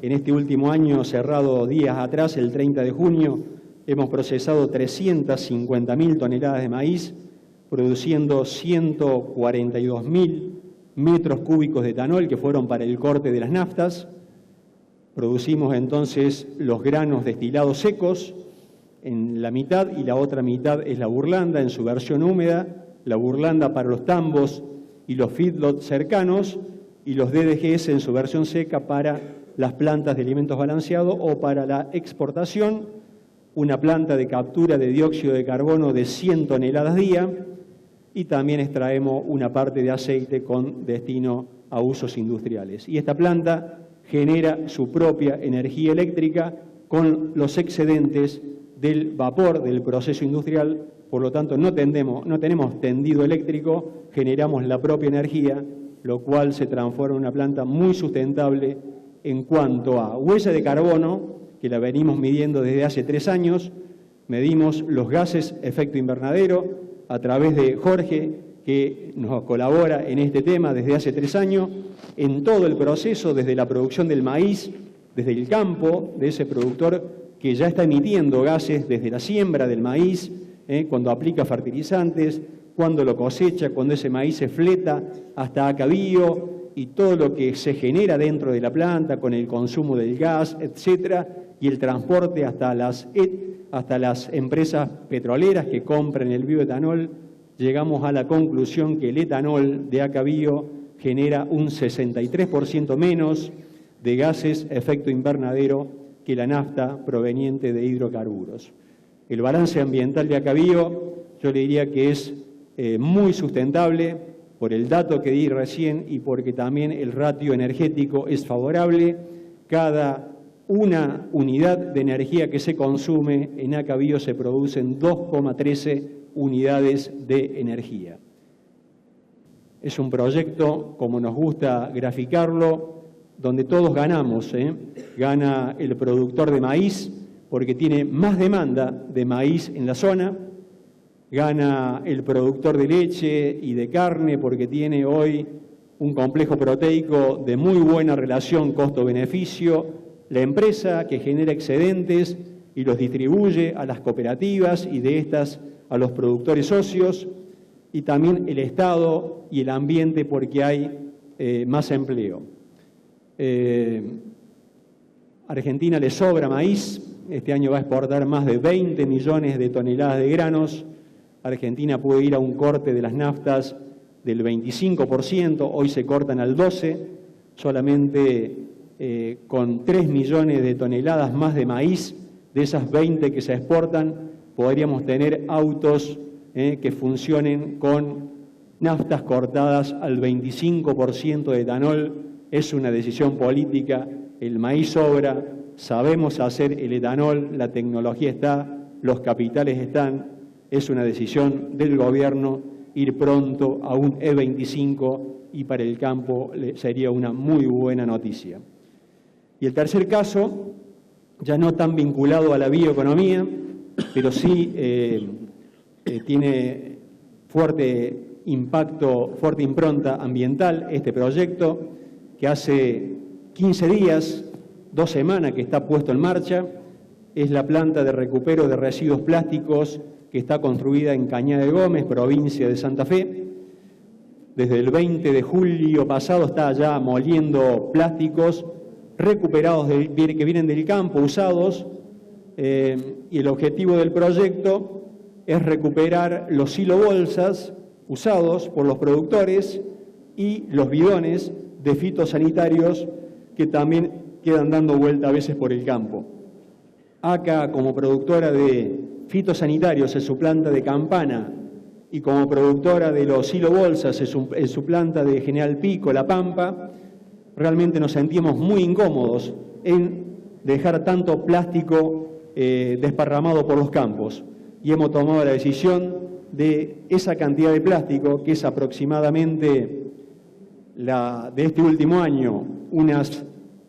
En este último año, cerrado días atrás, el 30 de junio, hemos procesado 350.000 toneladas de maíz, produciendo 142.000 metros cúbicos de etanol que fueron para el corte de las naftas. Producimos entonces los granos destilados secos en la mitad y la otra mitad es la burlanda en su versión húmeda, la burlanda para los tambos y los feedlots cercanos y los DDGS en su versión seca para las plantas de alimentos balanceados o para la exportación, una planta de captura de dióxido de carbono de 100 toneladas día y también extraemos una parte de aceite con destino a usos industriales. Y esta planta genera su propia energía eléctrica con los excedentes del vapor del proceso industrial, por lo tanto no tenemos tendido eléctrico, generamos la propia energía, lo cual se transforma en una planta muy sustentable en cuanto a huella de carbono, que la venimos midiendo desde hace 3 años, medimos los gases efecto invernadero a través de Jorge, que nos colabora en este tema desde hace 3 años, en todo el proceso, desde la producción del maíz, desde el campo de ese productor que ya está emitiendo gases desde la siembra del maíz, cuando aplica fertilizantes, cuando lo cosecha, cuando ese maíz se fleta hasta Acabío y todo lo que se genera dentro de la planta con el consumo del gas, etcétera, y el transporte hasta las empresas petroleras que compran el bioetanol, llegamos a la conclusión que el etanol de Acabío genera un 63% menos de gases efecto invernadero que la nafta proveniente de hidrocarburos. El balance ambiental de Acabío yo le diría que es muy sustentable por el dato que di recién y porque también el ratio energético es favorable. Cada una unidad de energía que se consume en Acabío se producen 2,13 unidades de energía. Es un proyecto, como nos gusta graficarlo, donde todos ganamos. Gana el productor de maíz porque tiene más demanda de maíz en la zona, gana el productor de leche y de carne porque tiene hoy un complejo proteico de muy buena relación costo-beneficio, la empresa que genera excedentes y los distribuye a las cooperativas y de estas a los productores socios, y también el Estado y el ambiente porque hay más empleo. Argentina le sobra maíz, este año va a exportar más de 20 millones de toneladas de granos. Argentina puede ir a un corte de las naftas del 25%, hoy se cortan al 12%, solamente con 3 millones de toneladas más de maíz, de esas 20 que se exportan, podríamos tener autos que funcionen con naftas cortadas al 25% de etanol. Es una decisión política, el maíz sobra, sabemos hacer el etanol, la tecnología está, los capitales están, es una decisión del gobierno ir pronto a un E25 y para el campo sería una muy buena noticia. Y el tercer caso, ya no tan vinculado a la bioeconomía, pero sí tiene fuerte impacto, fuerte impronta ambiental este proyecto, que hace 15 días, 2 semanas que está puesto en marcha, es la planta de recupero de residuos plásticos que está construida en Cañada de Gómez, provincia de Santa Fe. Desde el 20 de julio pasado está ya moliendo plásticos recuperados que vienen del campo, usados, y el objetivo del proyecto es recuperar los silobolsas usados por los productores y los bidones de fitosanitarios que también quedan dando vuelta a veces por el campo. ACA, como productora de fitosanitarios en su planta de Campana y como productora de los silobolsas en su planta de General Pico, La Pampa, realmente nos sentimos muy incómodos en dejar tanto plástico desparramado por los campos y hemos tomado la decisión de esa cantidad de plástico, que es aproximadamente de este último año, unas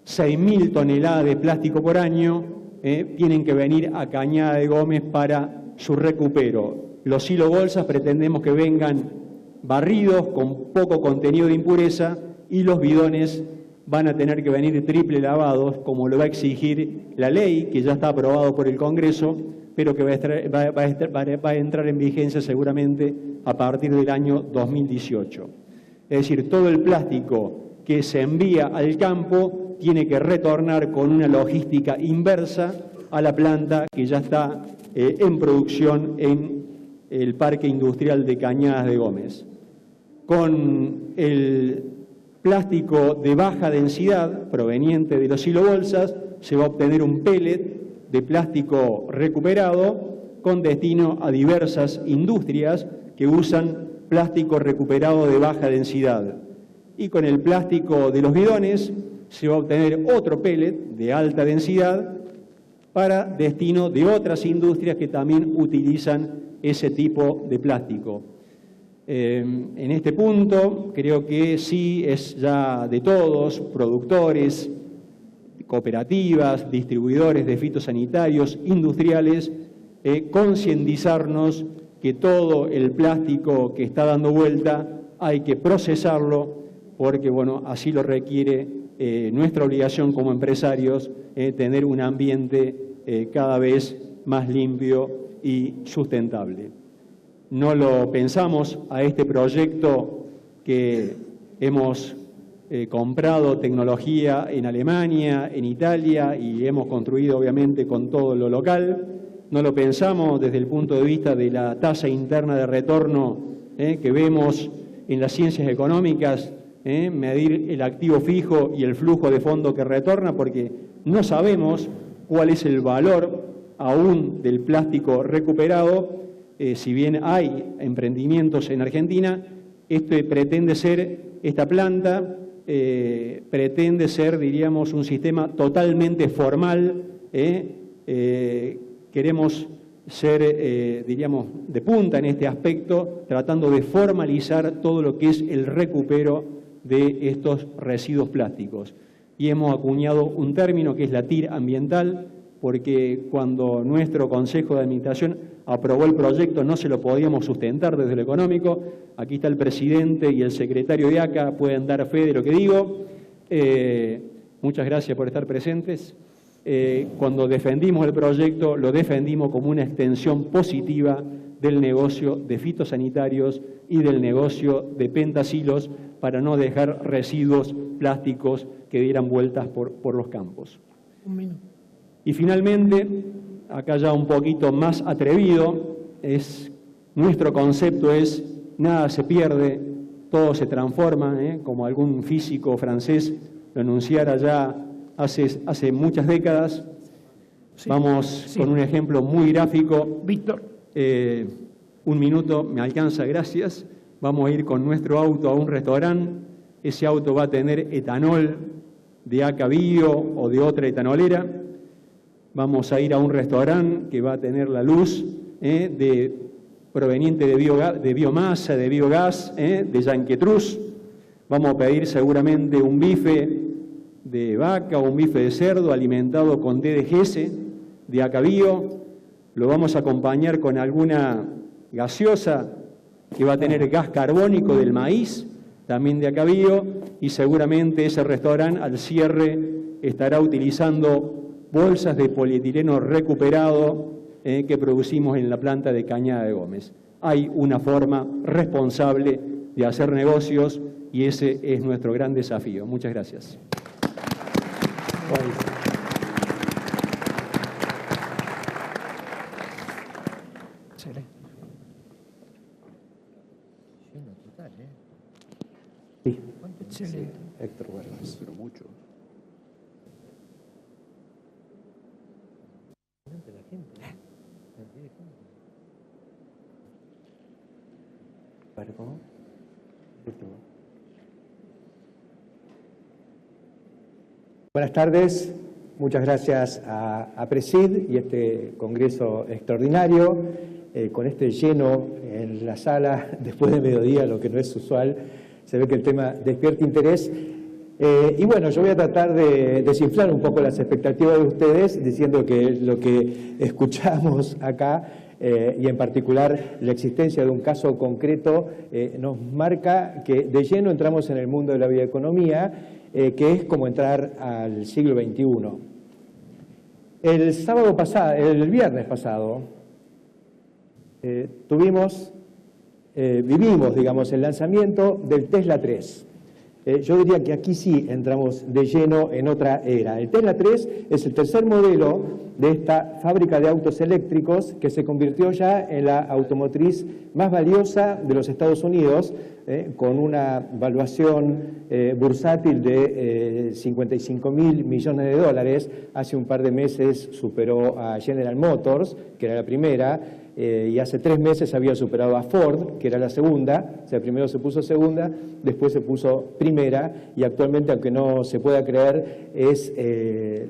6.000 toneladas de plástico por año tienen que venir a Cañada de Gómez para su recupero. Los silobolsas pretendemos que vengan barridos con poco contenido de impureza y los bidones van a tener que venir triple lavados, como lo va a exigir la ley, que ya está aprobado por el Congreso, pero que va a entrar en vigencia seguramente a partir del año 2018. Es decir, todo el plástico que se envía al campo tiene que retornar con una logística inversa a la planta que ya está en producción en el Parque Industrial de Cañadas de Gómez. Con el plástico de baja densidad proveniente de los silobolsas se va a obtener un pellet de plástico recuperado con destino a diversas industrias que usan plástico recuperado de baja densidad. Y con el plástico de los bidones se va a obtener otro pellet de alta densidad para destino de otras industrias que también utilizan ese tipo de plástico. En este punto creo que sí es ya de todos, productores, cooperativas, distribuidores de fitosanitarios, industriales, concientizarnos que todo el plástico que está dando vuelta hay que procesarlo porque, bueno, así lo requiere nuestra obligación como empresarios, tener un ambiente cada vez más limpio y sustentable. No lo pensamos a este proyecto que hemos comprado tecnología en Alemania, en Italia y hemos construido obviamente con todo lo local. No lo pensamos desde el punto de vista de la tasa interna de retorno que vemos en las ciencias económicas, medir el activo fijo y el flujo de fondo que retorna, porque no sabemos cuál es el valor aún del plástico recuperado. Si bien hay emprendimientos en Argentina, esta planta pretende ser, diríamos, un sistema totalmente formal. Queremos ser, diríamos, de punta en este aspecto, tratando de formalizar todo lo que es el recupero de estos residuos plásticos. Y hemos acuñado un término que es la TIR ambiental, porque cuando nuestro Consejo de Administración aprobó el proyecto no se lo podíamos sustentar desde lo económico. Aquí está el presidente y el secretario de ACA, pueden dar fe de lo que digo. Muchas gracias por estar presentes. Cuando defendimos el proyecto, lo defendimos como una extensión positiva del negocio de fitosanitarios y del negocio de pentasilos para no dejar residuos plásticos que dieran vueltas por los campos. Un minuto. Y finalmente, acá ya un poquito más atrevido, nuestro concepto es nada se pierde, todo se transforma, como algún físico francés lo enunciara ya hace muchas décadas. Sí, vamos con un ejemplo muy gráfico. Víctor. Un minuto, me alcanza, gracias. Vamos a ir con nuestro auto a un restaurante. Ese auto va a tener etanol de ACA Bio o de otra etanolera. Vamos a ir a un restaurante que va a tener la luz proveniente de biomasa, de biogás, de Yanquetruz. Vamos a pedir seguramente un bife de vaca o un bife de cerdo alimentado con DDGS de ACA Bio. Lo vamos a acompañar con alguna gaseosa que va a tener gas carbónico del maíz, también de ACA Bio, y seguramente ese restaurante al cierre estará utilizando bolsas de polietileno recuperado que producimos en la planta de Cañada de Gómez. Hay una forma responsable de hacer negocios y ese es nuestro gran desafío. Muchas gracias. Sí. Excelente. Héctor Huertas. Pero mucho. Buenas tardes, muchas gracias a Presid y este congreso extraordinario, con este lleno en la sala después de mediodía, lo que no es usual. Se ve que el tema despierta interés. Y bueno, yo voy a tratar de desinflar un poco las expectativas de ustedes, diciendo que lo que escuchamos acá, y en particular la existencia de un caso concreto, nos marca que de lleno entramos en el mundo de la bioeconomía, que es como entrar al siglo XXI. El viernes pasado, vivimos, digamos, el lanzamiento del Tesla 3. Yo diría que aquí sí entramos de lleno en otra era. El Tesla 3 es el tercer modelo de esta fábrica de autos eléctricos que se convirtió ya en la automotriz más valiosa de los Estados Unidos, con una valuación bursátil de 55.000 millones de dólares. Hace un par de meses superó a General Motors, que era la primera, y hace 3 meses había superado a Ford, que era la segunda. O sea, primero se puso segunda, después se puso primera, y actualmente, aunque no se pueda creer, es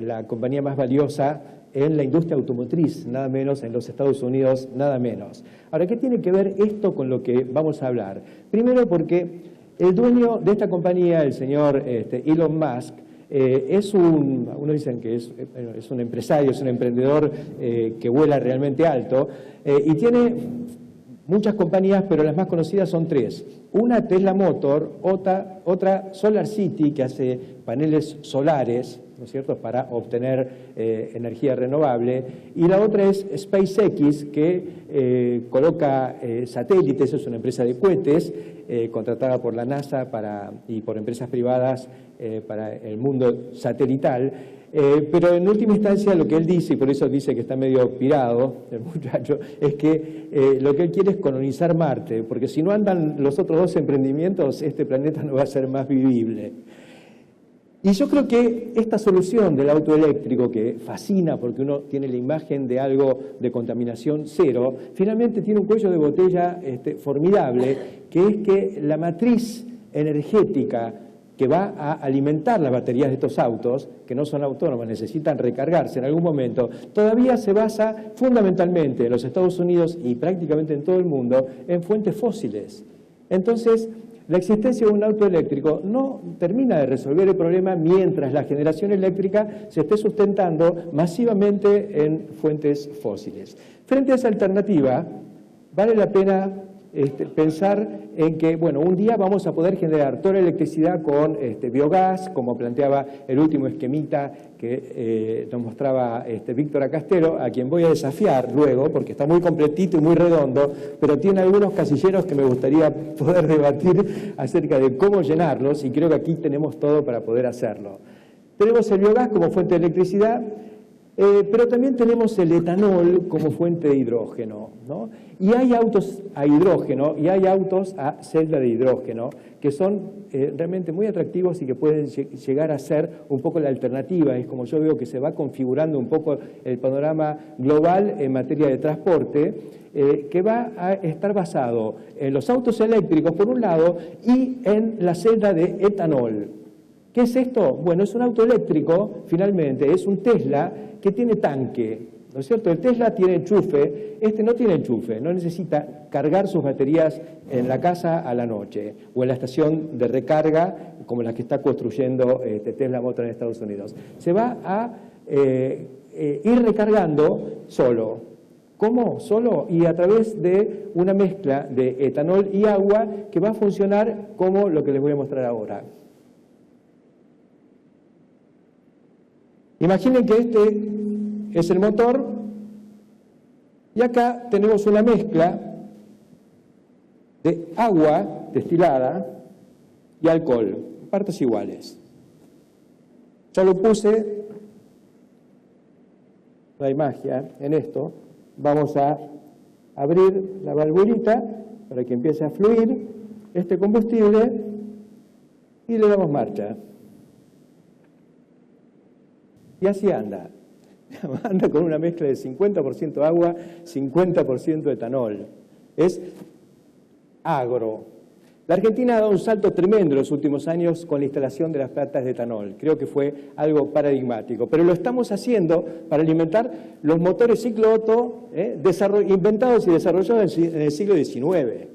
la compañía más valiosa en la industria automotriz, nada menos, en los Estados Unidos, nada menos. Ahora, ¿qué tiene que ver esto con lo que vamos a hablar? Primero porque el dueño de esta compañía, el señor Elon Musk, unos dicen que es un empresario, es un emprendedor que vuela realmente alto, y tiene muchas compañías, pero las más conocidas son 3. Una, Tesla Motor, otra Solar City, que hace paneles solares, ¿no es cierto?, para obtener energía renovable, y la otra es SpaceX, que coloca satélites, es una empresa de cohetes, contratada por la NASA y por empresas privadas para el mundo satelital. Pero en última instancia lo que él dice, y por eso dice que está medio pirado el muchacho, es que lo que él quiere es colonizar Marte, porque si no andan los otros 2 emprendimientos, este planeta no va a ser más vivible. Y yo creo que esta solución del auto eléctrico, que fascina porque uno tiene la imagen de algo de contaminación cero, finalmente tiene un cuello de botella formidable, que es que la matriz energética que va a alimentar las baterías de estos autos, que no son autónomas, necesitan recargarse en algún momento, todavía se basa fundamentalmente en los Estados Unidos y prácticamente en todo el mundo en fuentes fósiles. Entonces, la existencia de un auto eléctrico no termina de resolver el problema mientras la generación eléctrica se esté sustentando masivamente en fuentes fósiles. Frente a esa alternativa, vale la pena pensar en que, bueno, un día vamos a poder generar toda la electricidad con biogás, como planteaba el último esquemita que nos mostraba Víctor Castelo, a quien voy a desafiar luego, porque está muy completito y muy redondo, pero tiene algunos casilleros que me gustaría poder debatir acerca de cómo llenarlos, y creo que aquí tenemos todo para poder hacerlo. Tenemos el biogás como fuente de electricidad, pero también tenemos el etanol como fuente de hidrógeno, ¿no? Y hay autos a hidrógeno y hay autos a celda de hidrógeno que son realmente muy atractivos y que pueden llegar a ser un poco la alternativa. Es como yo veo que se va configurando un poco el panorama global en materia de transporte, que va a estar basado en los autos eléctricos por un lado y en la celda de etanol. ¿Qué es esto? Bueno, es un auto eléctrico, finalmente, es un Tesla que tiene tanque, ¿no es cierto? El Tesla tiene enchufe, este no tiene enchufe, no necesita cargar sus baterías en la casa a la noche o en la estación de recarga como la que está construyendo Tesla Motor en Estados Unidos. Se va a ir recargando solo. ¿Cómo? Solo y a través de una mezcla de etanol y agua que va a funcionar como lo que les voy a mostrar ahora. Imaginen que este es el motor y acá tenemos una mezcla de agua destilada y alcohol, partes iguales. Ya lo puse, no hay magia en esto. Vamos a abrir la valvulita para que empiece a fluir este combustible y le damos marcha. Y así anda. Anda con una mezcla de 50% agua, 50% etanol. Es agro. La Argentina ha dado un salto tremendo en los últimos años con la instalación de las plantas de etanol. Creo que fue algo paradigmático. Pero lo estamos haciendo para alimentar los motores ciclo Otto inventados y desarrollados en el siglo XIX.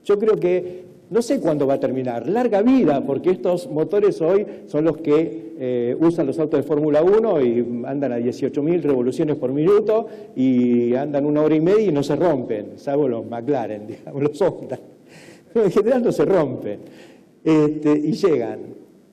Yo creo que no sé cuándo va a terminar, larga vida, porque estos motores hoy son los que usan los autos de Fórmula 1 y andan a 18.000 revoluciones por minuto y andan 1 hora y media y no se rompen, salvo los McLaren, digamos, los Honda. Pero en general no se rompen y llegan.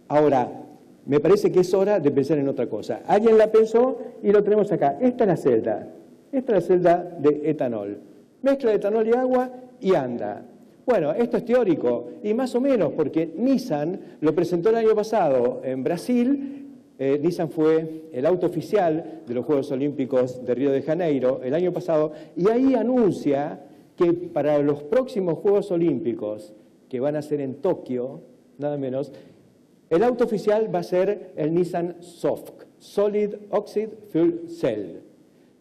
Ahora, me parece que es hora de pensar en otra cosa. Alguien la pensó y lo tenemos acá. Esta es la celda. Esta es la celda de etanol. Mezcla de etanol y agua y anda. Bueno, esto es teórico y más o menos porque Nissan lo presentó el año pasado en Brasil. Nissan fue el auto oficial de los Juegos Olímpicos de Río de Janeiro el año pasado y ahí anuncia que para los próximos Juegos Olímpicos, que van a ser en Tokio, nada menos, el auto oficial va a ser el Nissan SOFC, Solid Oxide Fuel Cell.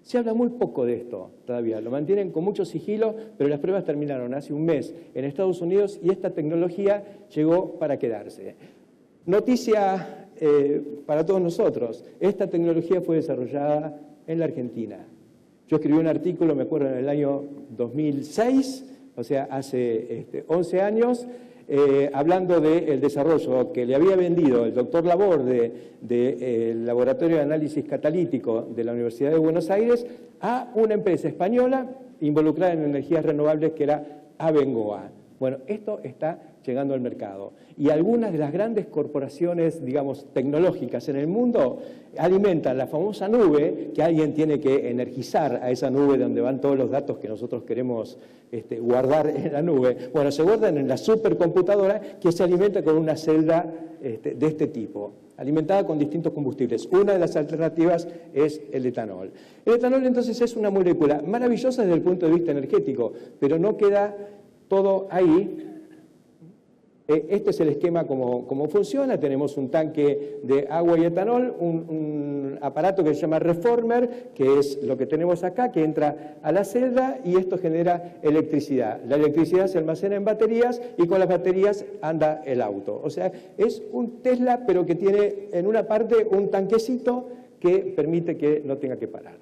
Se habla muy poco de esto todavía, lo mantienen con mucho sigilo, pero las pruebas terminaron hace un mes en Estados Unidos y esta tecnología llegó para quedarse. Noticia para todos nosotros, esta tecnología fue desarrollada en la Argentina. Yo escribí un artículo, me acuerdo, en el año 2006, o sea, hace 11 años, hablando del desarrollo que le había vendido el doctor Laborde del Laboratorio de Análisis Catalítico de la Universidad de Buenos Aires a una empresa española involucrada en energías renovables que era Abengoa. Bueno, esto está llegando al mercado y algunas de las grandes corporaciones, digamos, tecnológicas en el mundo alimentan la famosa nube, que alguien tiene que energizar a esa nube donde van todos los datos que nosotros queremos guardar en la nube. Bueno, se guardan en la supercomputadora que se alimenta con una celda de este tipo, alimentada con distintos combustibles. Una de las alternativas es el etanol. El etanol entonces es una molécula maravillosa desde el punto de vista energético, pero no queda todo ahí. Este es el esquema como funciona. Tenemos un tanque de agua y etanol, un aparato que se llama reformer, que es lo que tenemos acá, que entra a la celda y esto genera electricidad. La electricidad se almacena en baterías y con las baterías anda el auto. O sea, es un Tesla, pero que tiene en una parte un tanquecito que permite que no tenga que parar.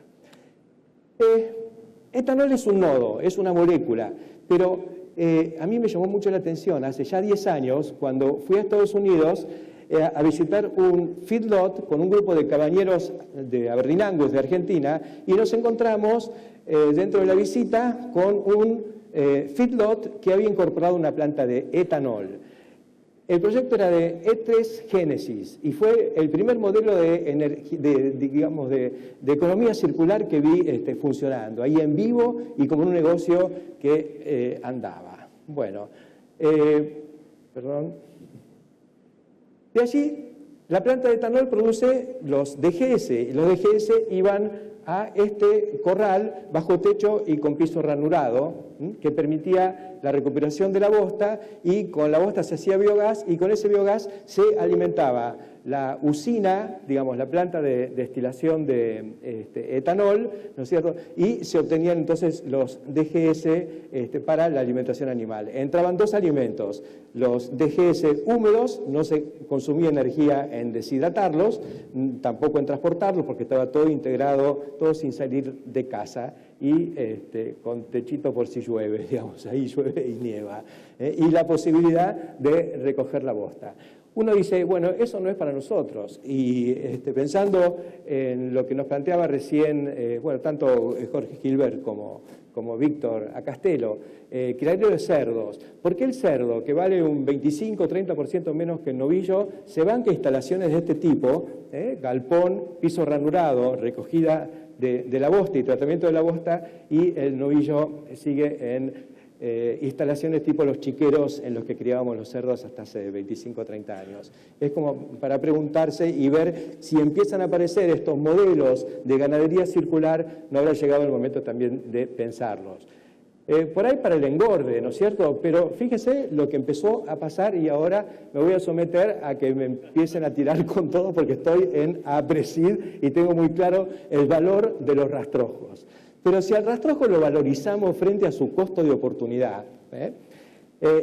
Etanol es un nodo, es una molécula, pero a mí me llamó mucho la atención hace ya 10 años cuando fui a Estados Unidos a visitar un feedlot con un grupo de cabañeros de Aberdeen Angus de Argentina y nos encontramos dentro de la visita con un feedlot que había incorporado una planta de etanol. El proyecto era de E3 Genesis y fue el primer modelo de economía circular que vi funcionando, ahí en vivo y como un negocio que andaba. Bueno, perdón. De allí, la planta de etanol produce los DGS, y los DGS iban a este corral bajo techo y con piso ranurado, que permitía la recuperación de la bosta y con la bosta se hacía biogás y con ese biogás se alimentaba la usina, digamos, la planta de destilación de etanol, ¿no es cierto? Y se obtenían entonces los DGS para la alimentación animal. Entraban dos alimentos, los DGS húmedos, no se consumía energía en deshidratarlos, tampoco en transportarlos porque estaba todo integrado, todo sin salir de casa y con techito por si llueve, digamos, ahí llueve y nieva, y la posibilidad de recoger la bosta. Uno dice, bueno, eso no es para nosotros. Y pensando en lo que nos planteaba recién, bueno, tanto Jorge Gilbert como Víctor Acastelo, criadero de cerdos. ¿Por qué el cerdo, que vale un 25-30% menos que el novillo, se banca instalaciones de este tipo, galpón, piso ranurado, recogida de la bosta y tratamiento de la bosta, y el novillo sigue en instalaciones tipo los chiqueros en los que criábamos los cerdos hasta hace 25 o 30 años. Es como para preguntarse y ver si empiezan a aparecer estos modelos de ganadería circular, no habrá llegado el momento también de pensarlos. Por ahí para el engorde, ¿no es cierto? Pero fíjese lo que empezó a pasar y ahora me voy a someter a que me empiecen a tirar con todo porque estoy en APRESID y tengo muy claro el valor de los rastrojos. Pero si al rastrojo lo valorizamos frente a su costo de oportunidad,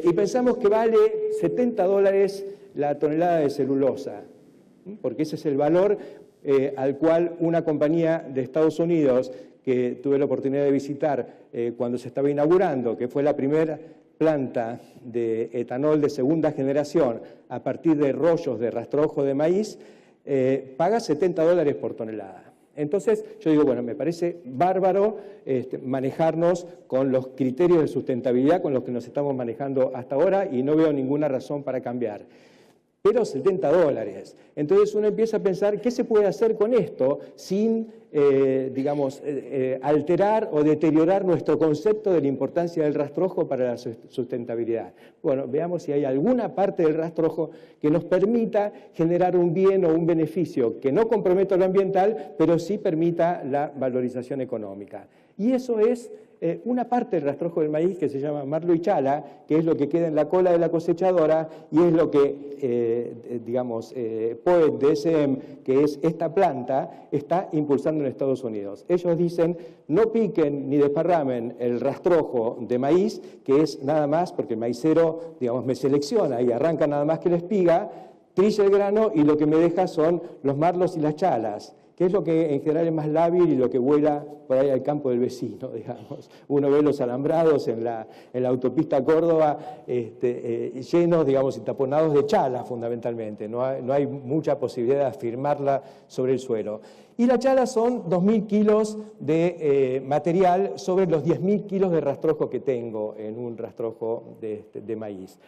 y pensamos que vale $70 la tonelada de celulosa, porque ese es el valor al cual una compañía de Estados Unidos que tuve la oportunidad de visitar cuando se estaba inaugurando, que fue la primera planta de etanol de segunda generación a partir de rollos de rastrojo de maíz, paga $70 por tonelada. Entonces, yo digo, bueno, me parece bárbaro manejarnos con los criterios de sustentabilidad con los que nos estamos manejando hasta ahora y no veo ninguna razón para cambiar. Pero $70. Entonces uno empieza a pensar qué se puede hacer con esto sin, alterar o deteriorar nuestro concepto de la importancia del rastrojo para la sustentabilidad. Bueno, veamos si hay alguna parte del rastrojo que nos permita generar un bien o un beneficio que no comprometa lo ambiental, pero sí permita la valorización económica. Y eso es una parte del rastrojo del maíz que se llama marlo y chala, que es lo que queda en la cola de la cosechadora y es lo que, POET DSM, que es esta planta, está impulsando en Estados Unidos. Ellos dicen, no piquen ni desparramen el rastrojo de maíz, que es nada más, porque el maicero, me selecciona y arranca nada más que la espiga, trilla el grano y lo que me deja son los marlos y las chalas, que es lo que en general es más lábil y lo que vuela por ahí al campo del vecino, digamos. Uno ve los alambrados en la autopista Córdoba llenos, y taponados de chala fundamentalmente. No hay mucha posibilidad de afirmarla sobre el suelo. Y la chala son 2.000 kilos de material sobre los 10.000 kilos de rastrojo que tengo en un rastrojo de maíz.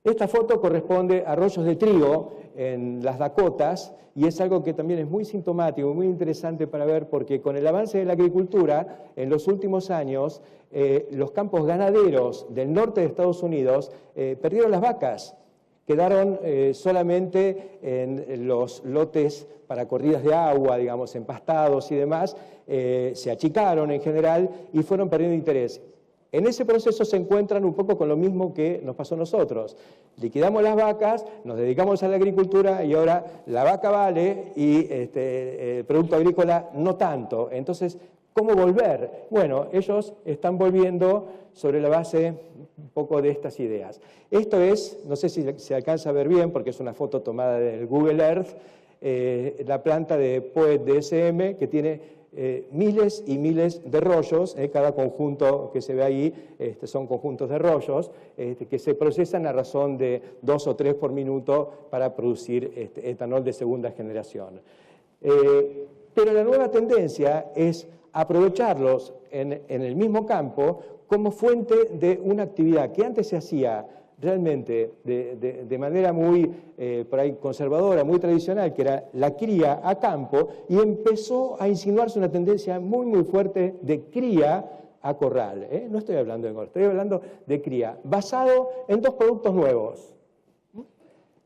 Esta foto corresponde a rollos de trigo en las Dakotas y es algo que también es muy sintomático, muy interesante para ver porque con el avance de la agricultura en los últimos años los campos ganaderos del norte de Estados Unidos perdieron las vacas, quedaron solamente en los lotes para corridas de agua, empastados y demás, se achicaron en general y fueron perdiendo interés. En ese proceso se encuentran un poco con lo mismo que nos pasó a nosotros. Liquidamos las vacas, nos dedicamos a la agricultura y ahora la vaca vale y el producto agrícola no tanto. Entonces, ¿cómo volver? Bueno, ellos están volviendo sobre la base un poco de estas ideas. Esto es, no sé si se alcanza a ver bien porque es una foto tomada del Google Earth, la planta de POET DSM que tiene miles y miles de rollos, cada conjunto que se ve ahí son conjuntos de rollos que se procesan a razón de 2 o 3 por minuto para producir etanol de segunda generación. Pero la nueva tendencia es aprovecharlos en el mismo campo como fuente de una actividad que antes se hacía realmente de manera muy por ahí conservadora, muy tradicional, que era la cría a campo, y empezó a insinuarse una tendencia muy, muy fuerte de cría a corral. No estoy hablando de engorde, estoy hablando de cría, basado en 2 productos nuevos.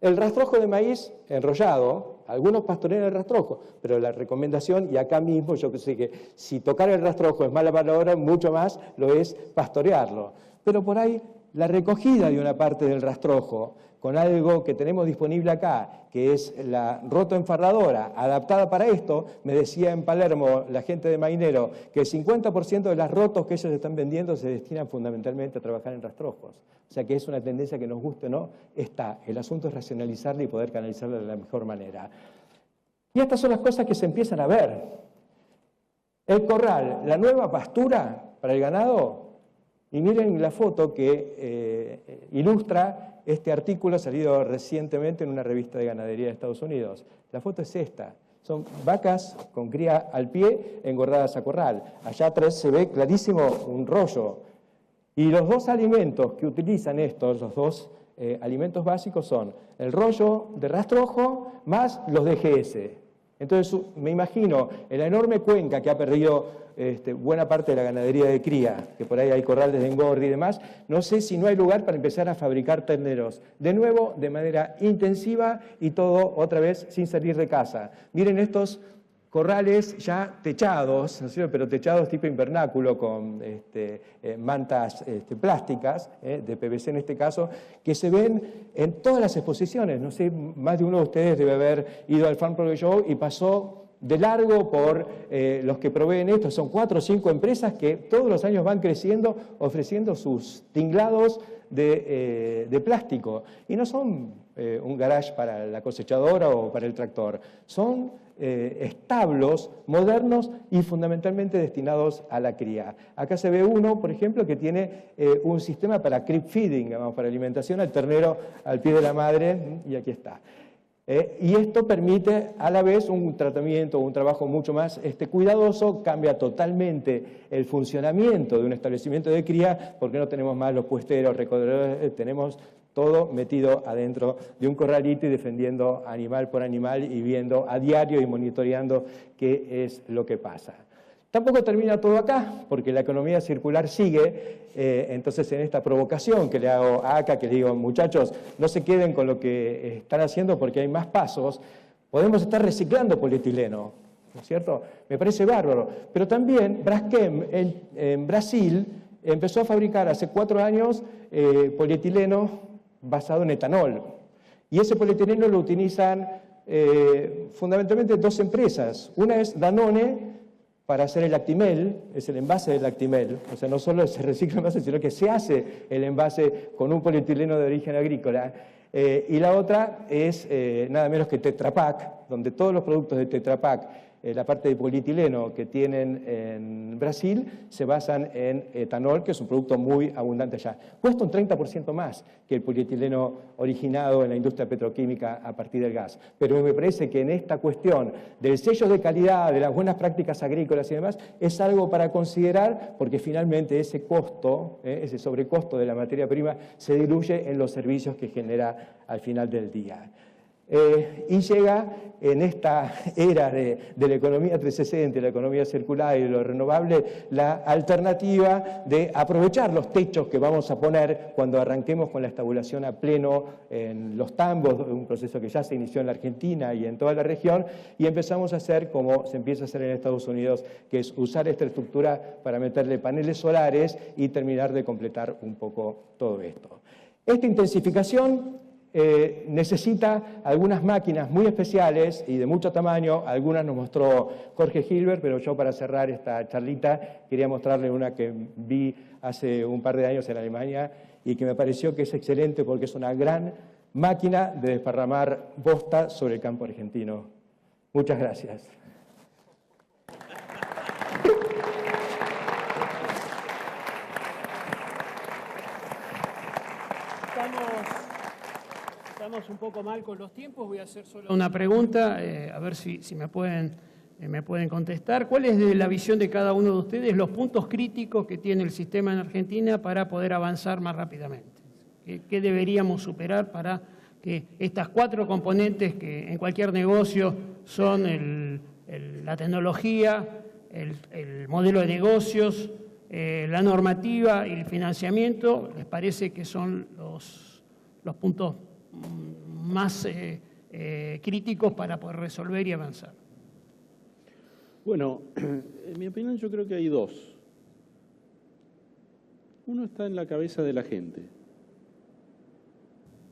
El rastrojo de maíz enrollado, algunos pastorean el rastrojo, pero la recomendación, y acá mismo yo sé que si tocar el rastrojo es mala palabra, mucho más lo es pastorearlo. Pero por ahí la recogida de una parte del rastrojo con algo que tenemos disponible acá, que es la rotoenfarradora, adaptada para esto, me decía en Palermo la gente de Mainero, que el 50% de las rotos que ellos están vendiendo se destinan fundamentalmente a trabajar en rastrojos. O sea que es una tendencia que nos guste o no, está. El asunto es racionalizarla y poder canalizarla de la mejor manera. Y estas son las cosas que se empiezan a ver. El corral, la nueva pastura para el ganado. Y miren la foto que ilustra este artículo salido recientemente en una revista de ganadería de Estados Unidos. La foto es esta. Son vacas con cría al pie engordadas a corral. Allá atrás se ve clarísimo un rollo. Y los 2 alimentos que utilizan estos, los 2 alimentos básicos son el rollo de rastrojo más los DGS. Entonces me imagino en la enorme cuenca que ha perdido buena parte de la ganadería de cría, que por ahí hay corrales de engorde y demás, no sé si no hay lugar para empezar a fabricar terneros, de nuevo, de manera intensiva y todo otra vez sin salir de casa. Miren estos corrales ya techados, ¿no es cierto? Pero techados tipo invernáculo con mantas plásticas, de PVC en este caso, que se ven en todas las exposiciones. No sé, más de uno de ustedes debe haber ido al Farm Progress Show y pasó de largo por los que proveen esto. Son 4 o 5 empresas que todos los años van creciendo ofreciendo sus tinglados de plástico. Y no son un garage para la cosechadora o para el tractor. Son establos, modernos y fundamentalmente destinados a la cría. Acá se ve uno, por ejemplo, que tiene un sistema para crib feeding, digamos, para alimentación al ternero al pie de la madre, y aquí está. Y esto permite a la vez un tratamiento, un trabajo mucho más cuidadoso, cambia totalmente el funcionamiento de un establecimiento de cría, porque no tenemos más los puesteros, recorredores, tenemos todo metido adentro de un corralito y defendiendo animal por animal y viendo a diario y monitoreando qué es lo que pasa. Tampoco termina todo acá, porque la economía circular sigue, entonces en esta provocación que le hago acá, que le digo, muchachos, no se queden con lo que están haciendo porque hay más pasos, podemos estar reciclando polietileno, ¿no es cierto? Me parece bárbaro, pero también Braskem en Brasil empezó a fabricar hace 4 años polietileno basado en etanol, y ese polietileno lo utilizan fundamentalmente 2 empresas, una es Danone, para hacer el Actimel, es el envase del Actimel, o sea, no solo se recicla el envase, sino que se hace el envase con un polietileno de origen agrícola. Y la otra es nada menos que Tetra Pak, donde todos los productos de Tetra Pak, la parte de polietileno que tienen en Brasil, se basan en etanol, que es un producto muy abundante allá. Cuesta un 30% más que el polietileno originado en la industria petroquímica a partir del gas. Pero me parece que en esta cuestión del sello de calidad, de las buenas prácticas agrícolas y demás, es algo para considerar, porque finalmente ese costo, ese sobrecosto de la materia prima, se diluye en los servicios que genera al final del día. Y llega en esta era de la economía 360, la economía circular y lo renovable, la alternativa de aprovechar los techos que vamos a poner cuando arranquemos con la estabulación a pleno en los tambos, un proceso que ya se inició en la Argentina y en toda la región, y empezamos a hacer como se empieza a hacer en Estados Unidos, que es usar esta estructura para meterle paneles solares y terminar de completar un poco todo esto. Esta intensificación necesita algunas máquinas muy especiales y de mucho tamaño, algunas nos mostró Jorge Hilbert, pero yo para cerrar esta charlita quería mostrarle una que vi hace un par de años en Alemania y que me pareció que es excelente porque es una gran máquina de desparramar bosta sobre el campo argentino. Muchas gracias. Estamos un poco mal con los tiempos, voy a hacer solo una pregunta, a ver si me pueden contestar. ¿Cuál es de la visión de cada uno de ustedes los puntos críticos que tiene el sistema en Argentina para poder avanzar más rápidamente? ¿Qué deberíamos superar para que estas 4 componentes que en cualquier negocio son la tecnología, el modelo de negocios, la normativa y el financiamiento, les parece que son los puntos más críticos para poder resolver y avanzar? Bueno, en mi opinión yo creo que hay 2. Uno está en la cabeza de la gente,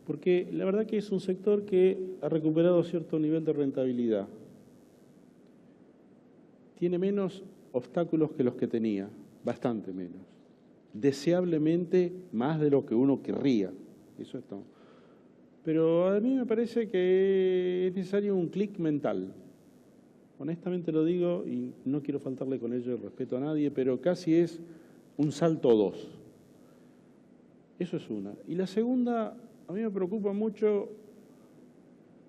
porque la verdad que es un sector que ha recuperado cierto nivel de rentabilidad. Tiene menos obstáculos que los que tenía, bastante menos. Deseablemente más de lo que uno querría, eso está. Pero a mí me parece que es necesario un clic mental. Honestamente lo digo y no quiero faltarle con ello el respeto a nadie, pero casi es un salto 2. Eso es una. Y la segunda, a mí me preocupa mucho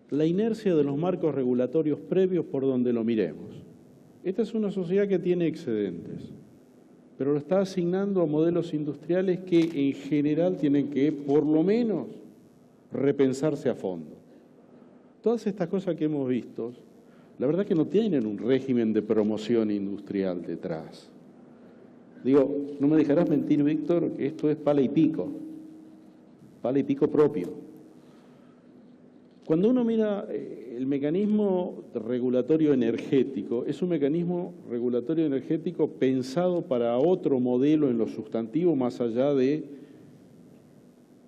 la inercia de los marcos regulatorios previos por donde lo miremos. Esta es una sociedad que tiene excedentes, pero lo está asignando a modelos industriales que en general tienen que, por lo menos, repensarse a fondo. Todas estas cosas que hemos visto, la verdad que no tienen un régimen de promoción industrial detrás. Digo, no me dejarás mentir, Víctor, que esto es pala y pico propio. Cuando uno mira el mecanismo regulatorio energético, es un mecanismo regulatorio energético pensado para otro modelo en lo sustantivo, más allá de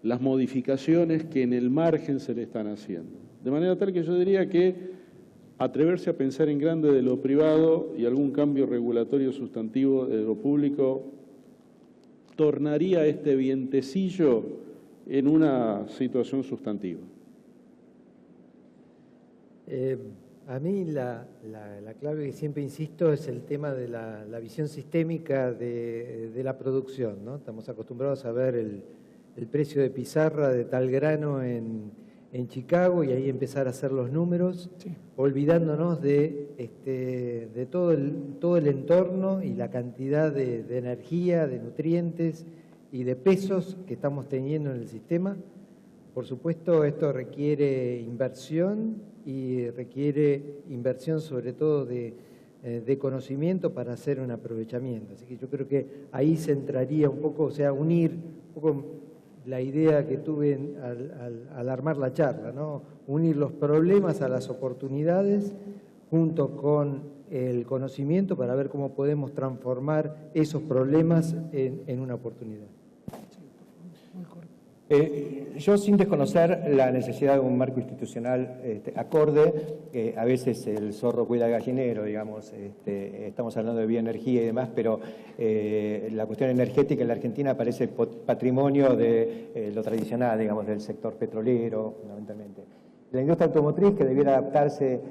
las modificaciones que en el margen se le están haciendo. De manera tal que yo diría que atreverse a pensar en grande de lo privado y algún cambio regulatorio sustantivo de lo público tornaría este vientecillo en una situación sustantiva. A mí la clave que siempre insisto es el tema de la visión sistémica de la producción, ¿no? Estamos acostumbrados a ver el precio de pizarra de tal grano en Chicago y ahí empezar a hacer los números, sí, olvidándonos de todo el entorno y la cantidad de energía, de nutrientes y de pesos que estamos teniendo en el sistema. Por supuesto, esto requiere inversión y requiere inversión sobre todo de conocimiento para hacer un aprovechamiento. Así que yo creo que ahí se entraría un poco, o sea, unir un poco la idea que tuve al armar la charla, ¿no? Unir los problemas a las oportunidades junto con el conocimiento para ver cómo podemos transformar esos problemas en una oportunidad. Yo, sin desconocer la necesidad de un marco institucional acorde, a veces el zorro cuida al gallinero, digamos, estamos hablando de bioenergía y demás, pero la cuestión energética en la Argentina parece patrimonio de lo tradicional, digamos, del sector petrolero, fundamentalmente. La industria automotriz, que debiera adaptarse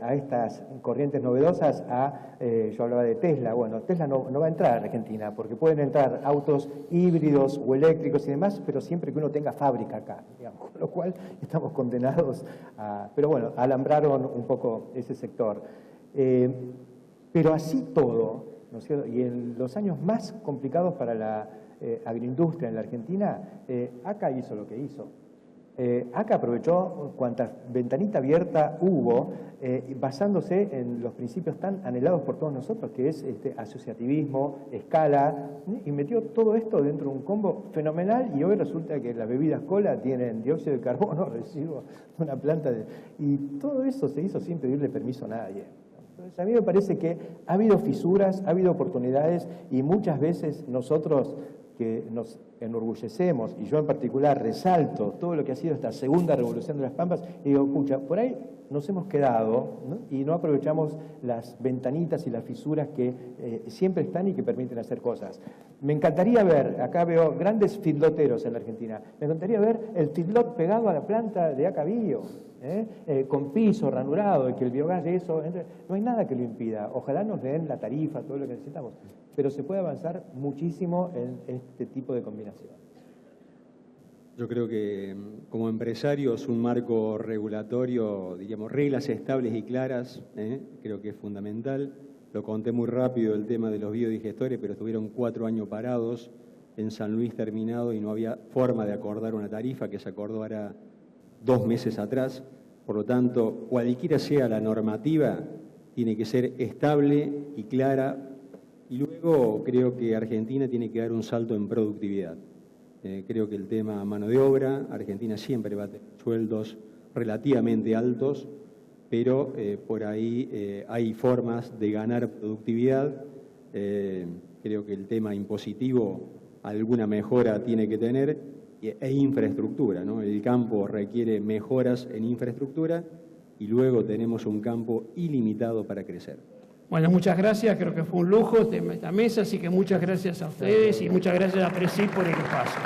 a estas corrientes novedosas, yo hablaba de Tesla. Bueno, Tesla no va a entrar a Argentina, porque pueden entrar autos híbridos o eléctricos y demás, pero siempre que uno tenga fábrica acá, digamos, con lo cual estamos condenados a... Pero bueno, alambraron un poco ese sector. Pero así todo, ¿no es cierto? Y en los años más complicados para la agroindustria en la Argentina, ACA hizo lo que hizo. ACA aprovechó cuanta ventanita abierta hubo, basándose en los principios tan anhelados por todos nosotros, que es asociativismo, escala, y metió todo esto dentro de un combo fenomenal, y hoy resulta que las bebidas cola tienen dióxido de carbono, residuos de una planta, y todo eso se hizo sin pedirle permiso a nadie. Entonces, a mí me parece que ha habido fisuras, ha habido oportunidades, y muchas veces nosotros que nos enorgullecemos, y yo en particular resalto todo lo que ha sido esta segunda revolución de las Pampas, y digo, pucha, por ahí nos hemos quedado, ¿no? Y no aprovechamos las ventanitas y las fisuras que siempre están y que permiten hacer cosas. Me encantaría ver, acá veo grandes feedloteros en la Argentina, me encantaría ver el feedlot pegado a la planta de ACA Bio, con piso ranurado, y que el biogás de eso entre. No hay nada que lo impida. Ojalá nos den la tarifa, todo lo que necesitamos, pero se puede avanzar muchísimo en este tipo de combinación. Yo creo que como empresarios un marco regulatorio, digamos, reglas estables y claras, creo que es fundamental. Lo conté muy rápido el tema de los biodigestores, pero estuvieron 4 años parados en San Luis terminado y no había forma de acordar una tarifa que se acordó ahora 2 meses atrás. Por lo tanto, cualquiera sea la normativa, tiene que ser estable y clara. Y luego creo que Argentina tiene que dar un salto en productividad. Creo que el tema mano de obra, Argentina siempre va a tener sueldos relativamente altos, pero por ahí hay formas de ganar productividad. Creo que el tema impositivo alguna mejora tiene que tener, e infraestructura, ¿no? El campo requiere mejoras en infraestructura y luego tenemos un campo ilimitado para crecer. Bueno, muchas gracias, creo que fue un lujo esta mesa, así que muchas gracias a ustedes y muchas gracias a Presi por el espacio.